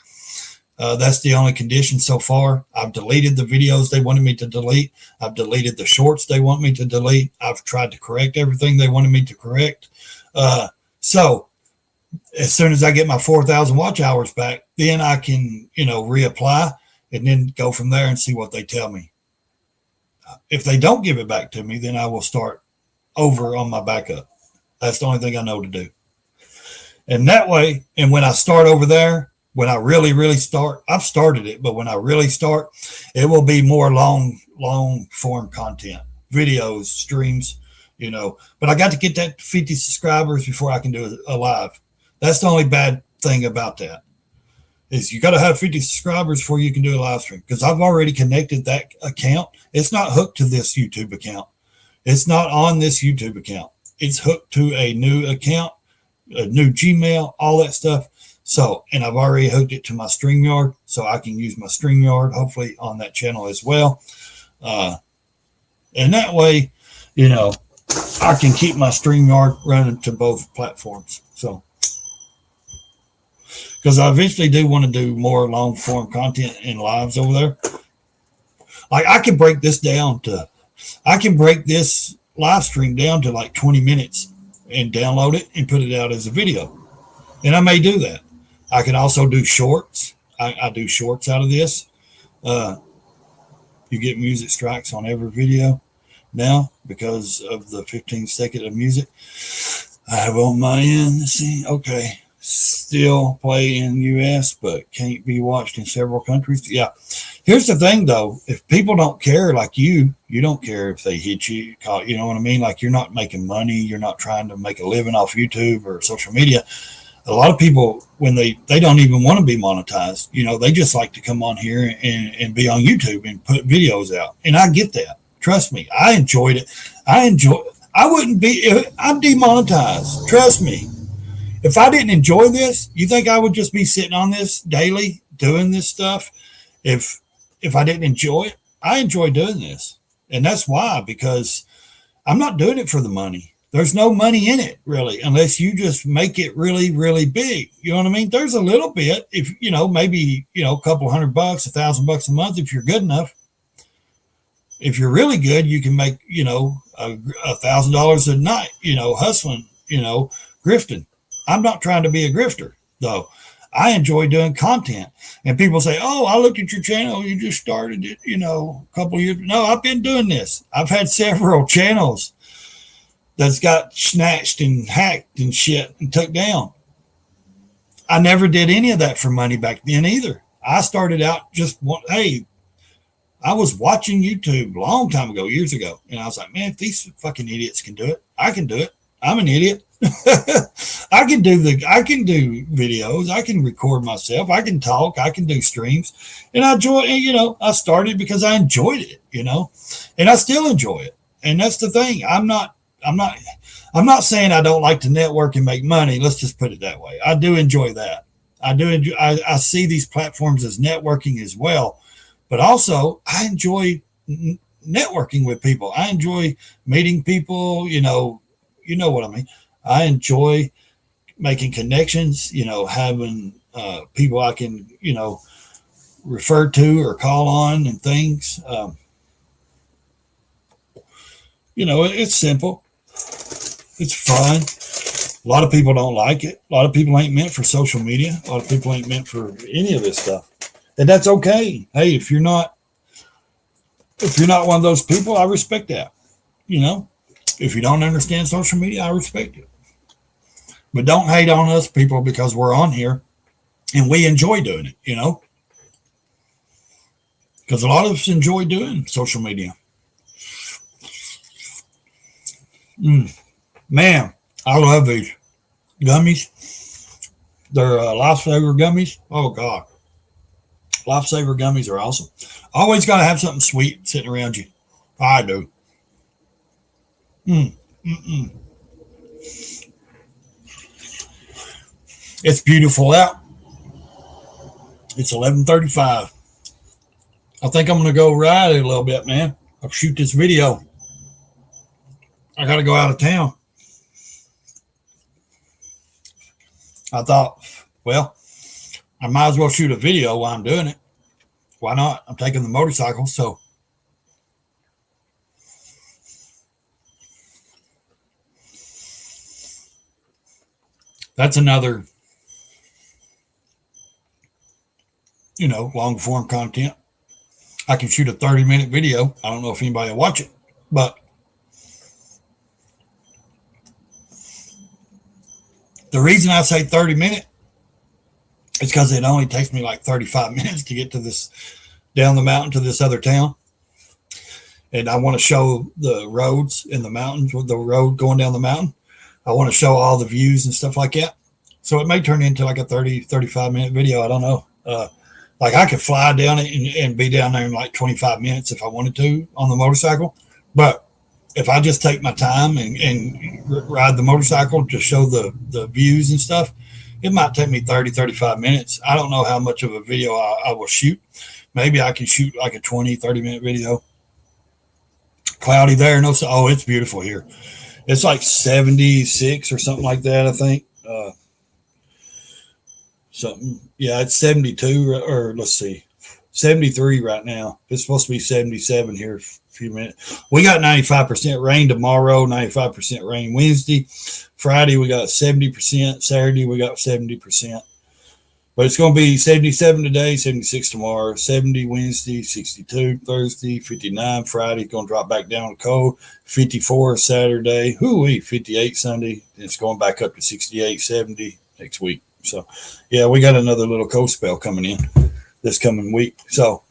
That's the only condition so far. I've deleted the videos they wanted me to delete. I've deleted the shorts they want me to delete. I've tried to correct everything they wanted me to correct. So as soon as I get my 4,000 watch hours back, then I can, you know, reapply and then go from there and see what they tell me. If they don't give it back to me, then I will start over on my backup. That's the only thing I know to do. And that way, and when I start over there, when I really start, I've started it, but when I really start, it will be more long form content, videos, streams, you know. But I got to get that 50 subscribers before I can do a live. That's the only bad thing about that, is you got to have 50 subscribers before you can do a live stream, because I've already connected that account. It's not hooked to this YouTube account. It's not on this YouTube account. It's hooked to a new account, a new Gmail, all that stuff. So, and I've already hooked it to my StreamYard, so I can use my StreamYard hopefully on that channel as well. And that way, you know, I can keep my StreamYard running to both platforms. So, because I eventually do want to do more long form content and lives over there. Like I can break this live stream down to like 20 minutes and download it and put it out as a video. And I may do that. I can also do shorts. I do shorts out of this. You get music strikes on every video now because of the 15 seconds of music. I have on my end. Let's see. Okay. Still play in US, but can't be watched in several countries. Yeah. Here's the thing though. If people don't care like you don't care if they hit you, you know what I mean? Like you're not making money. You're not trying to make a living off YouTube or social media. A lot of people, when they don't even want to be monetized, you know, they just like to come on here and be on YouTube and put videos out. And I get that. Trust me. I enjoyed it. I'm demonetized. Trust me. If I didn't enjoy this, you think I would just be sitting on this daily doing this stuff? If I didn't enjoy it, I enjoy doing this. And that's why, because I'm not doing it for the money. There's no money in it really, unless you just make it really, really big. You know what I mean? There's a little bit, if, you know, maybe, you know, a couple $100, $1,000 a month, if you're good enough. If you're really good, you can make, you know, $1,000 a night, you know, hustling, you know, grifting. I'm not trying to be a grifter though. I enjoy doing content. And people say, oh, I looked at your channel. You just started it, you know, a couple of years. No, I've been doing this. I've had several channels that's got snatched and hacked and shit and took down. I never did any of that for money back then either. I started out hey, I was watching YouTube a long time ago, years ago. And I was like, man, if these fucking idiots can do it, I can do it. I'm an idiot. I can do videos. I can record myself. I can talk. I can do streams. And I enjoy, you know, I started because I enjoyed it, you know, and I still enjoy it. And that's the thing. I'm not saying I don't like to network and make money. Let's just put it that way. I do enjoy that. I see these platforms as networking as well, but also I enjoy networking with people. I enjoy meeting people, you know, You know what I mean? I enjoy making connections, having people I can, refer to or call on and things. It's simple. It's fun. A lot of people don't like it. A lot of people ain't meant for social media. A lot of people ain't meant for any of this stuff. And that's okay. Hey, if you're not one of those people, I respect that. If you don't understand social media, I respect it. But don't hate on us people because we're on here and we enjoy doing it, because a lot of us enjoy doing social media. Man, I love these gummies. They're Lifesaver gummies. Oh, God. Lifesaver gummies are awesome. Always got to have something sweet sitting around you. I do. It's beautiful out. It's 11:35. I think I'm going to go ride it a little bit, man. I'll shoot this video. I got to go out of town. I thought, well, I might as well shoot a video while I'm doing it. Why not? I'm taking the motorcycle, so. That's another, long form content. I can shoot a 30-minute video. I don't know if anybody will watch it, but the reason I say 30-minute is because it only takes me like 35 minutes to get to this, down the mountain to this other town. And I want to show the roads in the mountains, with the road going down the mountain. I want to show all the views and stuff like that. So it may turn into like a 35-minute video. I don't know. Like I could fly down it and be down there in like 25 minutes if I wanted to on the motorcycle. But if I just take my time and ride the motorcycle to show the views and stuff, it might take me 35 minutes. I don't know how much of a video I will shoot. Maybe I can shoot like a 30-minute video. Cloudy there. No, oh, it's beautiful here. It's like 76 or something like that, I think. Yeah, it's 72, or let's see, 73 right now. It's supposed to be 77 here in a few minutes. We got 95% rain tomorrow, 95% rain Wednesday. Friday, we got 70%. Saturday, we got 70%. But it's going to be 77 today, 76 tomorrow, 70 Wednesday, 62 Thursday, 59 Friday. It's going to drop back down to cold. 54 Saturday, 58 Sunday. And it's going back up to 68, 70 next week. So, yeah, we got another little cold spell coming in this coming week. So,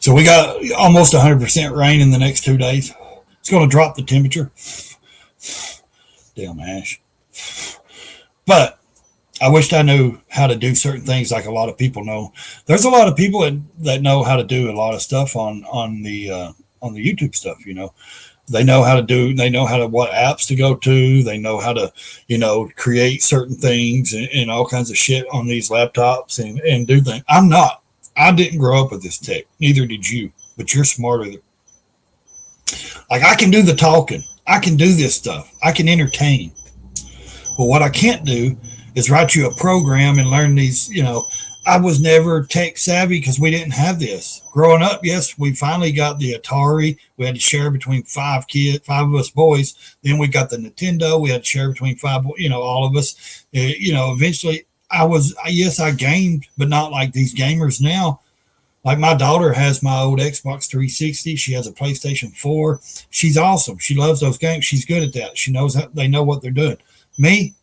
we got almost 100% rain in the next 2 days. It's going to drop the temperature. Damn ash. But I wished I knew how to do certain things like a lot of people know. There's a lot of people that know how to do a lot of stuff on the YouTube stuff, They know how to what apps to go to. They know how to, create certain things and all kinds of shit on these laptops and do things. I'm not. I didn't grow up with this tech. Neither did you. But you're smarter. Like I can do the talking. I can do this stuff. I can entertain. But what I can't do is write you a program and learn these, I was never tech savvy because we didn't have this. Growing up, yes, we finally got the Atari. We had to share between 5 of us boys. Then we got the Nintendo. We had to share between 5, all of us. Eventually I gamed, but not like these gamers now. Like my daughter has my old Xbox 360. She has a PlayStation 4. She's awesome. She loves those games. She's good at that. She knows they know what they're doing. Me,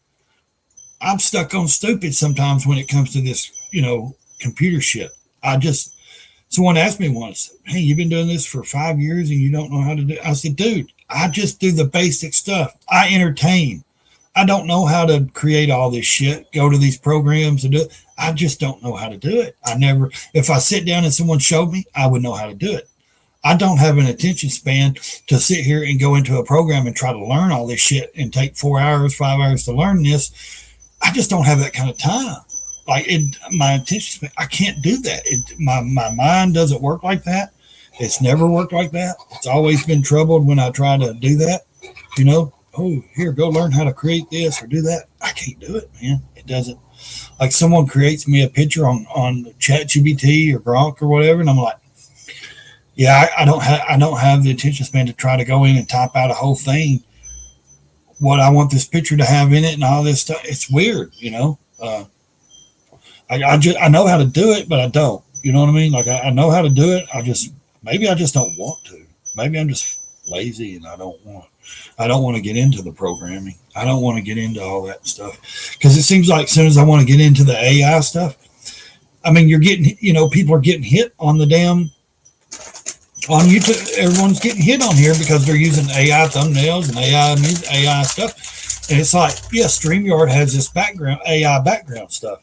I'm stuck on stupid sometimes when it comes to this, computer shit. Someone asked me once, hey, you've been doing this for 5 years and you don't know how to do it? I said, dude, I just do the basic stuff. I entertain. I don't know how to create all this shit, go to these programs and do it. I just don't know how to do it. If I sit down and someone showed me, I would know how to do it. I don't have an attention span to sit here and go into a program and try to learn all this shit and take 4 hours, 5 hours to learn this. I just don't have that kind of time. My attention span, I can't do that. My mind doesn't work like that. It's never worked like that. It's always been troubled when I try to do that. You know, oh, here, go learn how to create this or do that. I can't do it, man. It doesn't. Like someone creates me a picture on ChatGPT or Grok or whatever, and I'm like, yeah, I don't have the attention span to try to go in and type out a whole thing, what I want this picture to have in it and all this stuff. It's weird, you know. I know how to do it, but I don't. You know what I mean? Like I know how to do it. Maybe I just don't want to. Maybe I'm just lazy and I don't want to get into the programming. I don't want to get into all that stuff because it seems like as soon as I want to get into the AI stuff, I mean, people are getting hit on the damn on YouTube. Everyone's getting hit on here because they're using AI thumbnails and AI stuff. And it's like, yeah, StreamYard has this AI background stuff.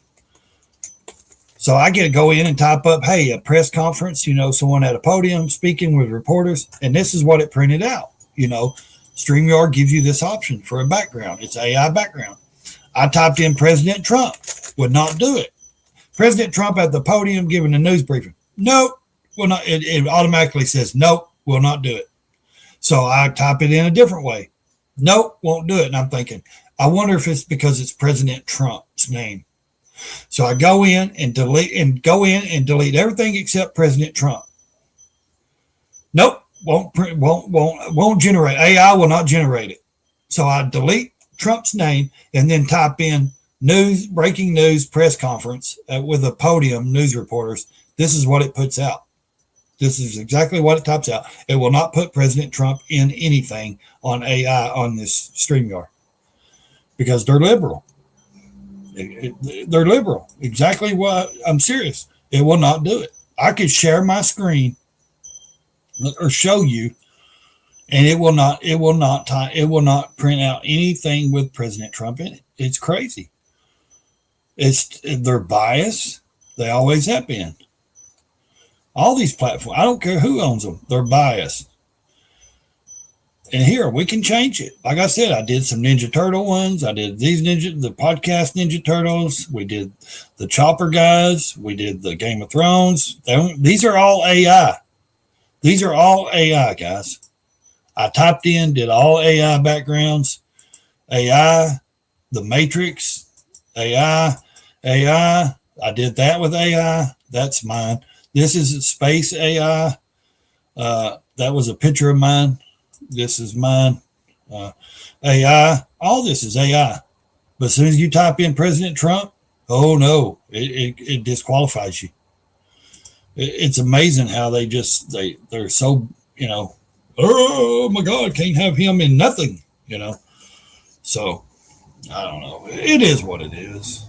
So I get to go in and type up, hey, a press conference, someone at a podium speaking with reporters, and this is what it printed out. StreamYard gives you this option for a background. It's AI background. I typed in President Trump, would not do it. President Trump at the podium giving a news briefing. Nope, will not. It automatically says, nope, will not do it. So I type it in a different way. Nope, won't do it. And I'm thinking, I wonder if it's because it's President Trump's name. So I go in and delete everything except President Trump. Nope, won't generate. AI will not generate it. So I delete Trump's name and then type in breaking news press conference with a podium news reporters. This is what it puts out. This is exactly what it types out. It will not put President Trump in anything on AI on this StreamYard because they're liberal. They're liberal. Exactly what I'm serious. It will not do it. I could share my screen or show you, and it will not print out anything with President Trump in it. It's crazy. They're biased. They always have been. All these platforms, I don't care who owns them, they're biased. And here we can change it. Like I said, I did some Ninja Turtle ones. I did the podcast Ninja Turtles. We did the Chopper guys. We did the Game of Thrones. These are all AI. These are all AI, guys. I typed in, did all AI backgrounds. AI, The Matrix, AI. I did that with AI. That's mine. This is Space AI. That was a picture of mine. This is mine. AI. All this is AI. But as soon as you type in President Trump, oh no, it disqualifies you. It's amazing how they're so, oh my God, can't have him in nothing, So I don't know. It is what it is.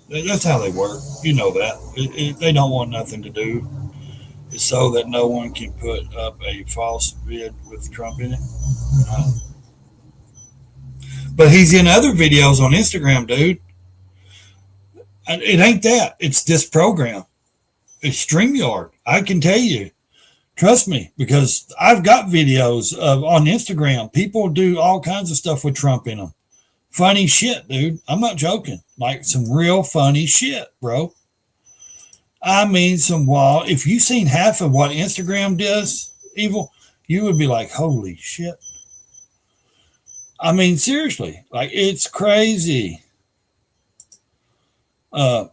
That's how they work. You know that. They don't want nothing to do. It's so that no one can put up a false vid with Trump in it. But he's in other videos on Instagram, dude. It ain't that. It's this program. It's StreamYard. I can tell you. Trust me, because I've got videos on Instagram. People do all kinds of stuff with Trump in them. Funny shit, dude. I'm not joking. Like some real funny shit, bro. I mean, if you've seen half of what Instagram does, evil, you would be like, holy shit. I mean, seriously, like it's crazy. Let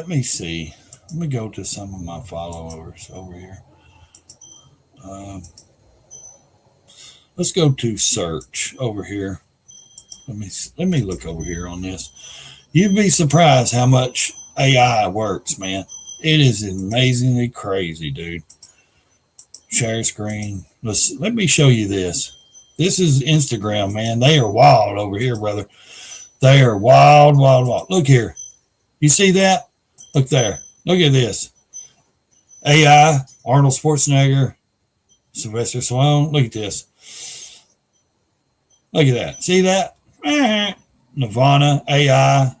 me see. Let me go to some of my followers over here. Let's go to search over here. Let me look over here on this. You'd be surprised how much AI works, man. It is amazingly crazy, dude. Share screen. Let me show you this. This is Instagram, man. They are wild over here, brother. They are wild, wild, wild. Look here. You see that? Look there. Look at this. AI, Arnold Schwarzenegger, Sylvester Stallone. Look at this. Look at that. See that? Nirvana, AI,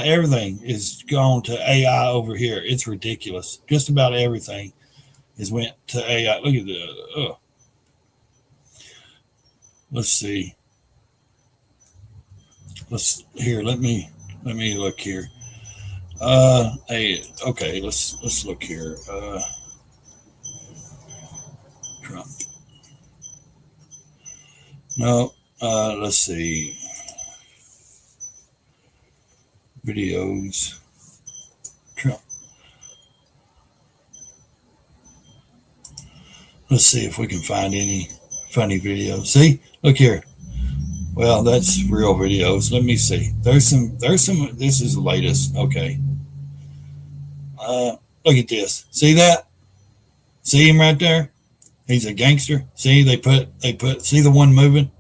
everything is gone to AI over here. It's ridiculous. Just about everything is went to AI. Look at the. Let's see. Let me look here. Okay, let's look here. Trump. No, let's see. Videos. Trump. Let's see if we can find any funny videos. See, look here. Well, that's real videos. Let me see. There's some. This is the latest. Okay. Look at this. See that? See him right there? He's a gangster. See, they put. See the one moving?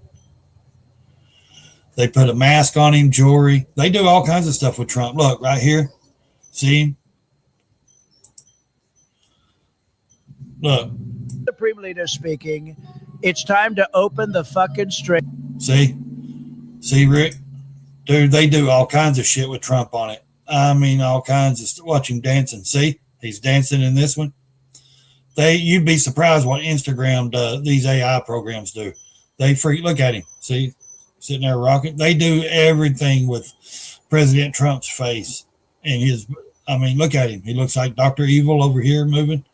They put a mask on him, jewelry. They do all kinds of stuff with Trump. Look right here. See him? Look. Supreme Leader speaking. It's time to open the fucking straight. See, Rick, dude, they do all kinds of shit with Trump on it. I mean, all kinds of stuff. Watch him dancing. See, he's dancing in this one. You'd be surprised what Instagram does. These AI programs do. They look at him. See, sitting there rocking. They do everything with President Trump's face and his. I mean, look at him. He looks like Dr. Evil over here moving.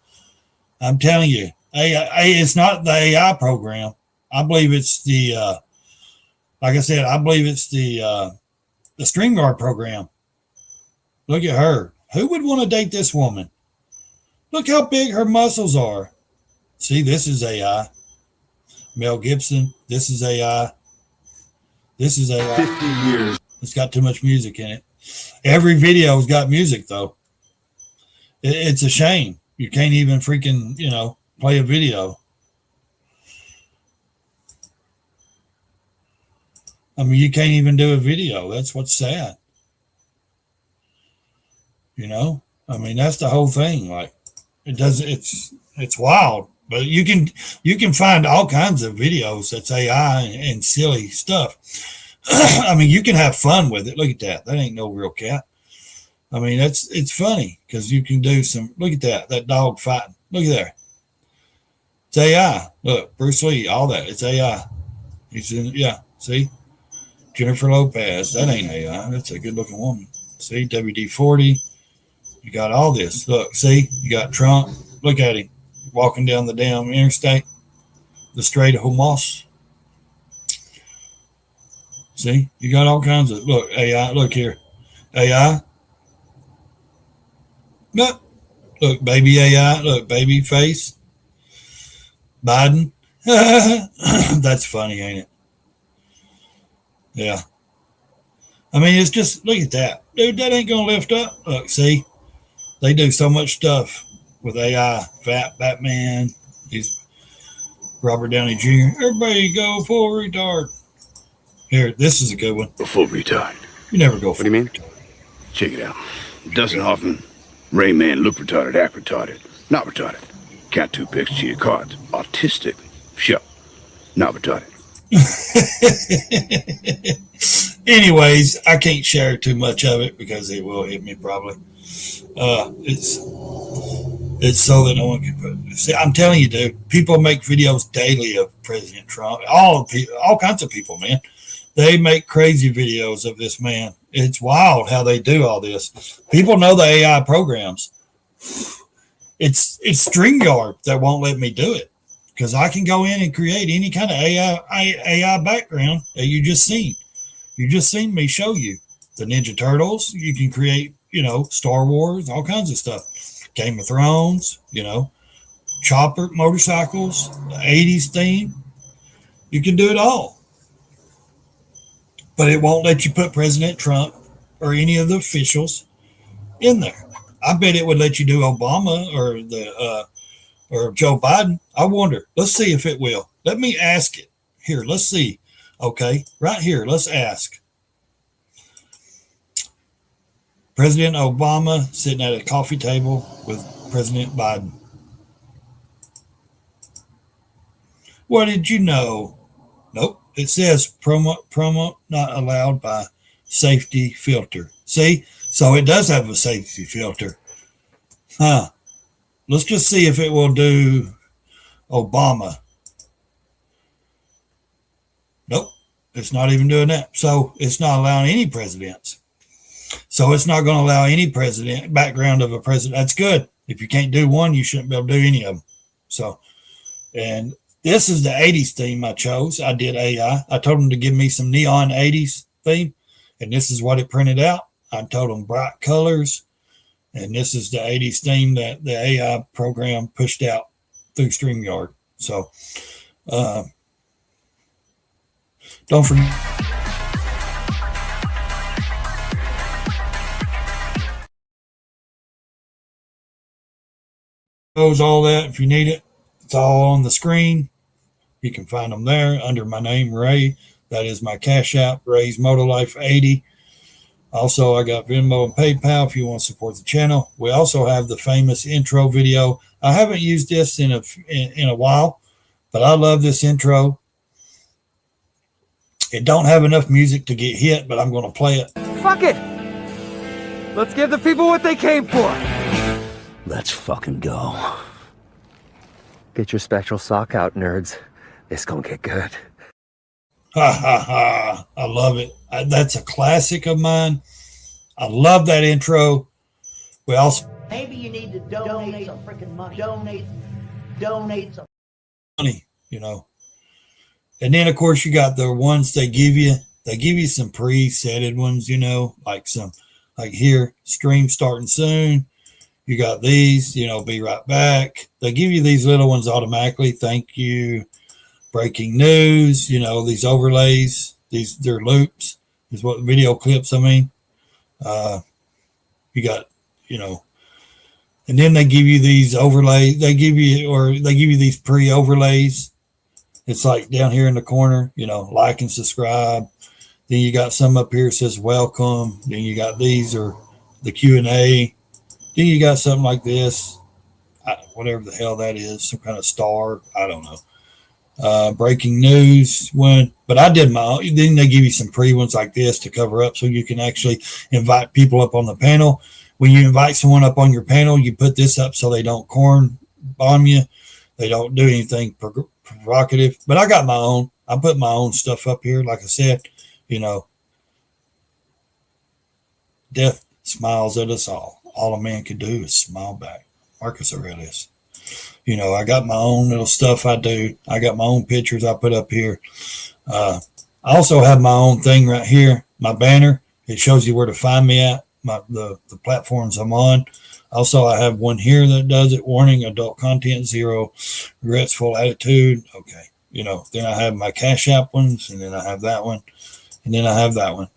I'm telling you, it's not the AI program. I believe it's the. Like I said, I believe it's the StreamYard program. Look at her. Who would want to date this woman? Look how big her muscles are. See, this is AI. Mel Gibson, this is AI. This is AI. 50 years. It's got too much music in it. Every video's got music, though. It's a shame. You can't even freaking, play a video. I mean, you can't even do a video. That's what's sad. I mean, that's the whole thing. Like, it's wild. But you can find all kinds of videos that's AI and silly stuff. I mean, you can have fun with it. Look at that. That ain't no real cat. I mean, it's funny because you can do some. Look at that dog fighting. Look at there. It's AI. Look, Bruce Lee, all that. It's AI. See? Jennifer Lopez, that ain't AI. That's a good looking woman. See, WD-40. You got all this. Look, see, you got Trump. Look at him walking down the damn interstate, the Strait of Hormuz. See, you got all kinds of AI. Look here, AI. Look, baby AI. Look, baby face. Biden. That's funny, ain't it? Yeah. I mean, it's just, look at that. Dude, that ain't going to lift up. Look, see? They do so much stuff with AI. Fat Batman. He's Robert Downey Jr. Everybody go full retard. Here, this is a good one. A full retard. You never go full retard. What do you mean? Check it out. Dustin Hoffman, Rain Man, look retarded, act retarded. Not retarded. Cat two picks, cheated cards. Autistic. Sure. Not retarded. Anyways, I can't share too much of it because it will hit me probably. It's so that no one can put. See, I'm telling you, dude. People make videos daily of President Trump. All kinds of people, man. They make crazy videos of this man. It's wild how they do all this. People know the AI programs. It's StreamYard that won't let me do it. Because I can go in and create any kind of AI background that you just seen. You just seen me show you. The Ninja Turtles, you can create, Star Wars, all kinds of stuff. Game of Thrones, chopper, motorcycles, the 80s theme. You can do it all. But it won't let you put President Trump or any of the officials in there. I bet it would let you do Obama or Joe Biden. I wonder. Let's see if it will. Let me ask it. Here, let's see. Okay, right here, let's ask. President Obama sitting at a coffee table with President Biden. What did you know? Nope. It says promo not allowed by safety filter. See? So it does have a safety filter. Huh. Let's just see if it will do Obama. Nope. It's not even doing that. So it's not allowing any presidents. So it's not going to allow any background of a president. That's good. If you can't do one, you shouldn't be able to do any of them. So, and this is the 80s theme I chose. I did AI. I told them to give me some neon 80s theme, and this is what it printed out. I told them bright colors, and this is the 80s theme that the AI program pushed out through StreamYard. So, don't forget. All that if you need it, it's all on the screen. You can find them there under my name, Ray. That is my Cash App, Ray's Motolife 80. Also, I got Venmo and PayPal if you want to support the channel. We also have the famous intro video. I haven't used this in a while, but I love this intro. It don't have enough music to get hit, but I'm going to play it. Fuck it. Let's give the people what they came for. Let's fucking go. Get your spectral sock out, nerds. It's gonna get good. Ha ha ha. I love it. That's a classic of mine. I love that intro. We also... Maybe you need to donate some freaking money. Donate some money, you know. And then, of course, you got the ones they give you. They give you some pre-setted ones, you know, like here, stream starting soon. You got these, you know, be right back. They give you these little ones automatically. Thank you. Breaking news, you know, these overlays, they're loops, is what video clips, I mean. You got, you know, and then they give you these overlays. They give you these pre-overlays. It's like down here in the corner, you know, like and subscribe. Then you got some up here that says welcome. Then you got these or the Q&A. Then you got something like this, whatever the hell that is, some kind of star. I don't know. Breaking news one, but I did my own. Then they give you some pre ones like this to cover up so you can actually invite people up on the panel. When you invite someone up on your panel, you put this up so they don't corn bomb you. They don't do anything provocative. But I got my own. I put my own stuff up here. Like I said, you know, death smiles at us all. All a man can do is smile back. Marcus Aurelius. You know, I got my own little stuff I do. I got my own pictures I put up here. I also have my own thing right here, my banner. It shows you where to find me at, the platforms I'm on. Also, I have one here that does it. Warning, adult content, 0 regrets, full attitude. Okay. You know, then I have my Cash App ones, and then I have that one, and then I have that one.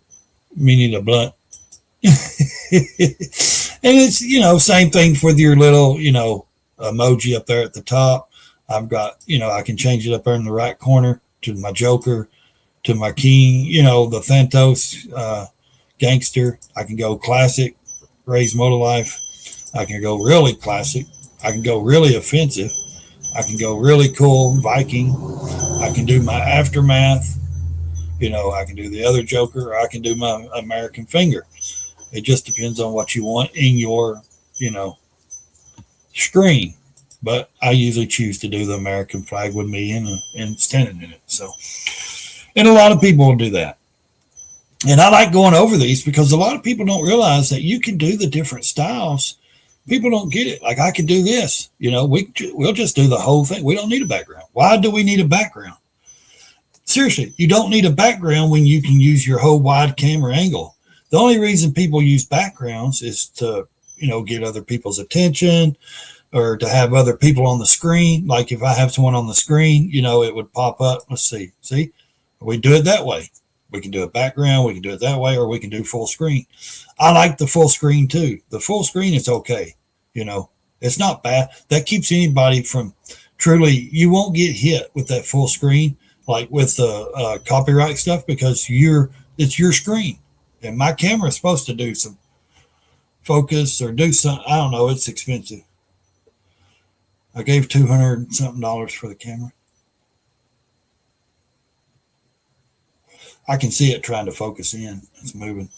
Meaning the blunt. And it's, you know, same thing with your little, you know, emoji up there at the top. I've got, you know, I can change it up there in the right corner to my Joker, to my King, you know, the Thantos gangster. I can go classic, Ray's Motolife. I can go really classic. I can go really offensive. I can go really cool, Viking. I can do my Aftermath. You know, I can do the other Joker, or I can do my American Finger. It just depends on what you want in your, you know, screen. But I usually choose to do the American flag with me and standing in it. So, and a lot of people will do that. And I like going over these because a lot of people don't realize that you can do the different styles. People don't get it. Like I can do this, you know, we'll just do the whole thing. We don't need a background. Why do we need a background? Seriously, you don't need a background when you can use your whole wide camera angle. The only reason people use backgrounds is to, you know, get other people's attention or to have other people on the screen. Like if I have someone on the screen, you know, it would pop up. Let's see. See, we do it that way. We can do a background. We can do it that way, or we can do full screen. I like the full screen too. The full screen is okay. You know, it's not bad. That keeps anybody from truly, you won't get hit with that full screen, like with the copyright stuff, because it's your screen. And my camera is supposed to do some focus or do something. I don't know. It's expensive. I gave $200 something for the camera. I can see it trying to focus in. It's moving.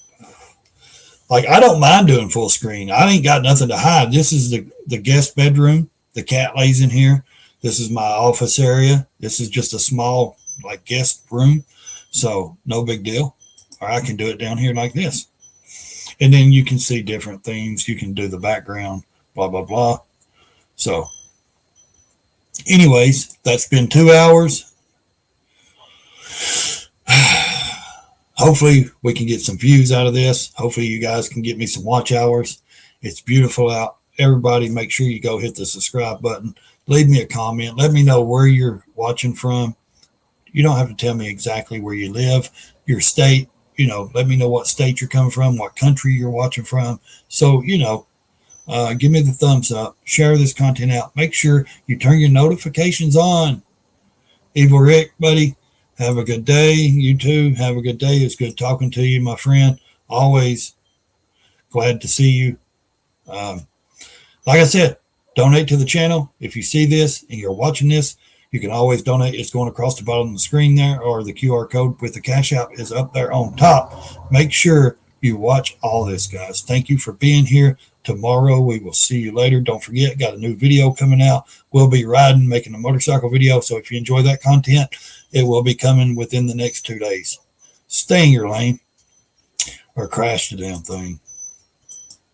Like, I don't mind doing full screen. I ain't got nothing to hide. This is the guest bedroom. The cat lays in here. This is my office area. This is just a small, like, guest room. So no big deal. Or I can do it down here like this. And then you can see different things. You can do the background, blah, blah, blah. So anyways, that's been 2 hours. Hopefully we can get some views out of this. Hopefully you guys can get me some watch hours. It's beautiful out. Everybody make sure you go hit the subscribe button. Leave me a comment. Let me know where you're watching from. You don't have to tell me exactly where you live, your state. You know, let me know what state you're coming from, what country you're watching from. So, you know, give me the thumbs up. Share this content out. Make sure you turn your notifications on. Evil Rick, buddy, have a good day. You too, have a good day. It's good talking to you, my friend. Always glad to see you. Like I said, donate to the channel. If you see this and you're watching this, you can always donate. It's going across the bottom of the screen there, or the QR code with the Cash App is up there on top. Make sure you watch all this, guys. Thank you for being here. Tomorrow we will see you later. Don't forget, got a new video coming out. We'll be riding, making a motorcycle video. So if you enjoy that content, it will be coming within the next 2 days. Stay in your lane or crash the damn thing.